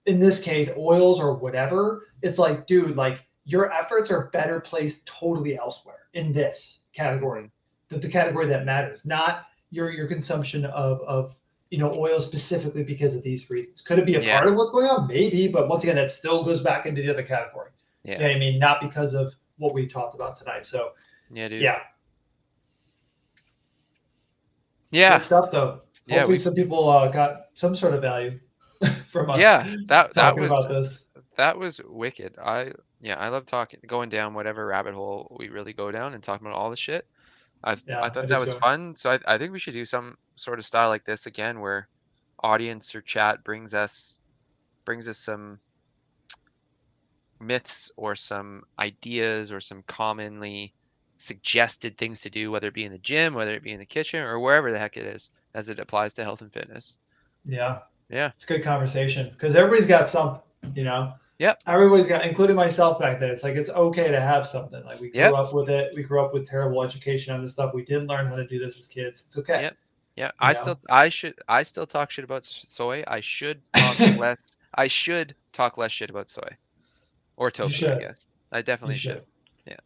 in this case, oils or whatever, it's like, dude, like your efforts are better placed totally elsewhere in this category, hmm, the category that matters, not your consumption of oil specifically because of these reasons. Could it be a yeah, part of what's going on? Maybe, but once again, that still goes back into the other category. yeah, Yeah, I mean, not because of what we talked about tonight. So yeah, dude, yeah, good yeah, stuff though. yeah, Hopefully, some people got some sort of value from us yeah, that talking was about this. wicked. I love talking, going down whatever rabbit hole we really go down and talking about all the shit. I Yeah, I thought do that was too. fun. So I think we should do some sort of style like this again where audience or chat brings us some myths or some ideas or some commonly suggested things to do, whether it be in the gym, whether it be in the kitchen, or wherever the heck it is, as it applies to health and fitness. Yeah, Yeah. it's a good conversation because everybody's got something, you know. Yep. Everybody's got, including myself back then. It's like it's okay to have something. Like we grew Yep. up with it. We grew up with terrible education on this stuff. We didn't learn how to do this as kids. It's okay, Yep. Yeah. you know. I still talk shit about soy. I should talk less shit about soy or You tofu, I should. guess. I You definitely should. should. Yeah.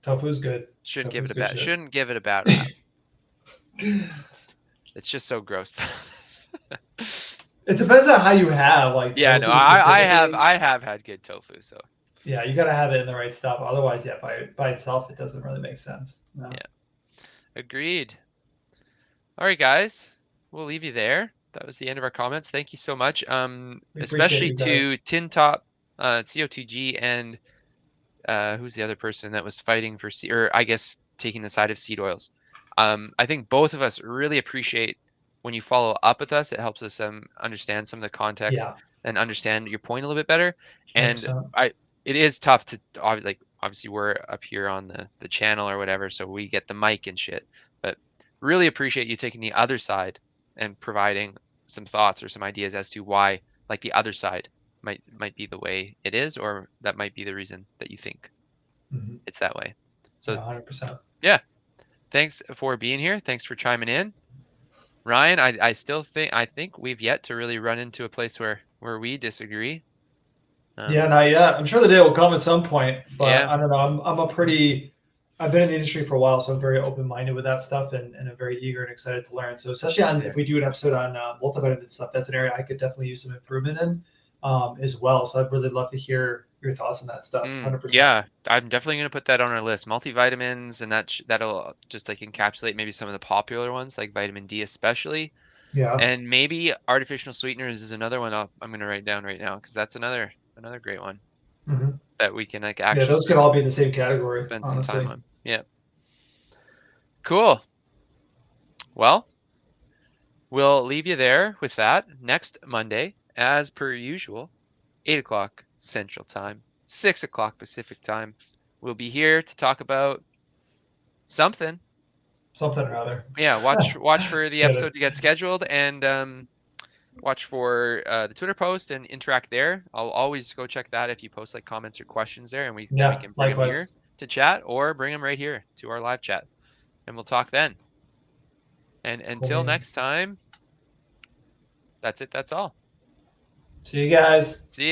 Tofu's good. Shouldn't give it Tofu's a good bad shit. shouldn't give it a bad rap. It's just so gross. It depends on how you have like Yeah, no, tofu specifically. I have had good tofu, so Yeah, you got to have it in the right stuff. Otherwise, yeah, by itself, it doesn't really make sense. No. yeah. Agreed. All right, guys. We'll leave you there. That was the end of our comments. Thank you so much. We appreciate Especially you guys. to Tin Top, CO2G, and who's the other person that was fighting for or I guess taking the side of seed oils. I think both of us really appreciate when you follow up with us. It helps us understand some of the context Yeah, and understand your point a little bit better. And 100%. it is tough to obviously we're up here on the channel or whatever, so we get the mic and shit. But really appreciate you taking the other side and providing some thoughts or some ideas as to why like the other side might be the way it is, or that might be the reason that you think Mm-hmm. it's that way. Yeah, So 100%. yeah, thanks for being here. Thanks for chiming in, Ryan. I still think we've yet to really run into a place where we disagree. Yeah, not yet. I'm sure the day will come at some point, but Yeah, I don't know. I've been in the industry for a while, so I'm very open minded with that stuff, and I'm very eager and excited to learn. So especially on yeah. if we do an episode on multivitamin stuff, that's an area I could definitely use some improvement in as well. So I'd really love to hear your thoughts on that stuff. 100%. Yeah, I'm definitely gonna put that on our list. Multivitamins, and that'll just like encapsulate maybe some of the popular ones like vitamin D especially, Yeah. and maybe artificial sweeteners is another one I'm gonna write down right now because that's another great one Hmm. that we can like Yeah, actually those could all be in the same category, spend some time honestly. on. Yeah, cool. Well, we'll leave you there with that. Next Monday, as per usual, 8 o'clock Central Time, 6 o'clock Pacific Time. We'll be here to talk about something. Something or other. Yeah, watch for Just the kidding. episode to get scheduled, and watch for the Twitter post and interact there. I'll always go check that if you post like comments or questions there, and we Yeah, can bring them likewise. here to chat or bring them right here to our live chat, and we'll talk then. And Cool until next beans. time, that's it. That's all. See you guys. See ya.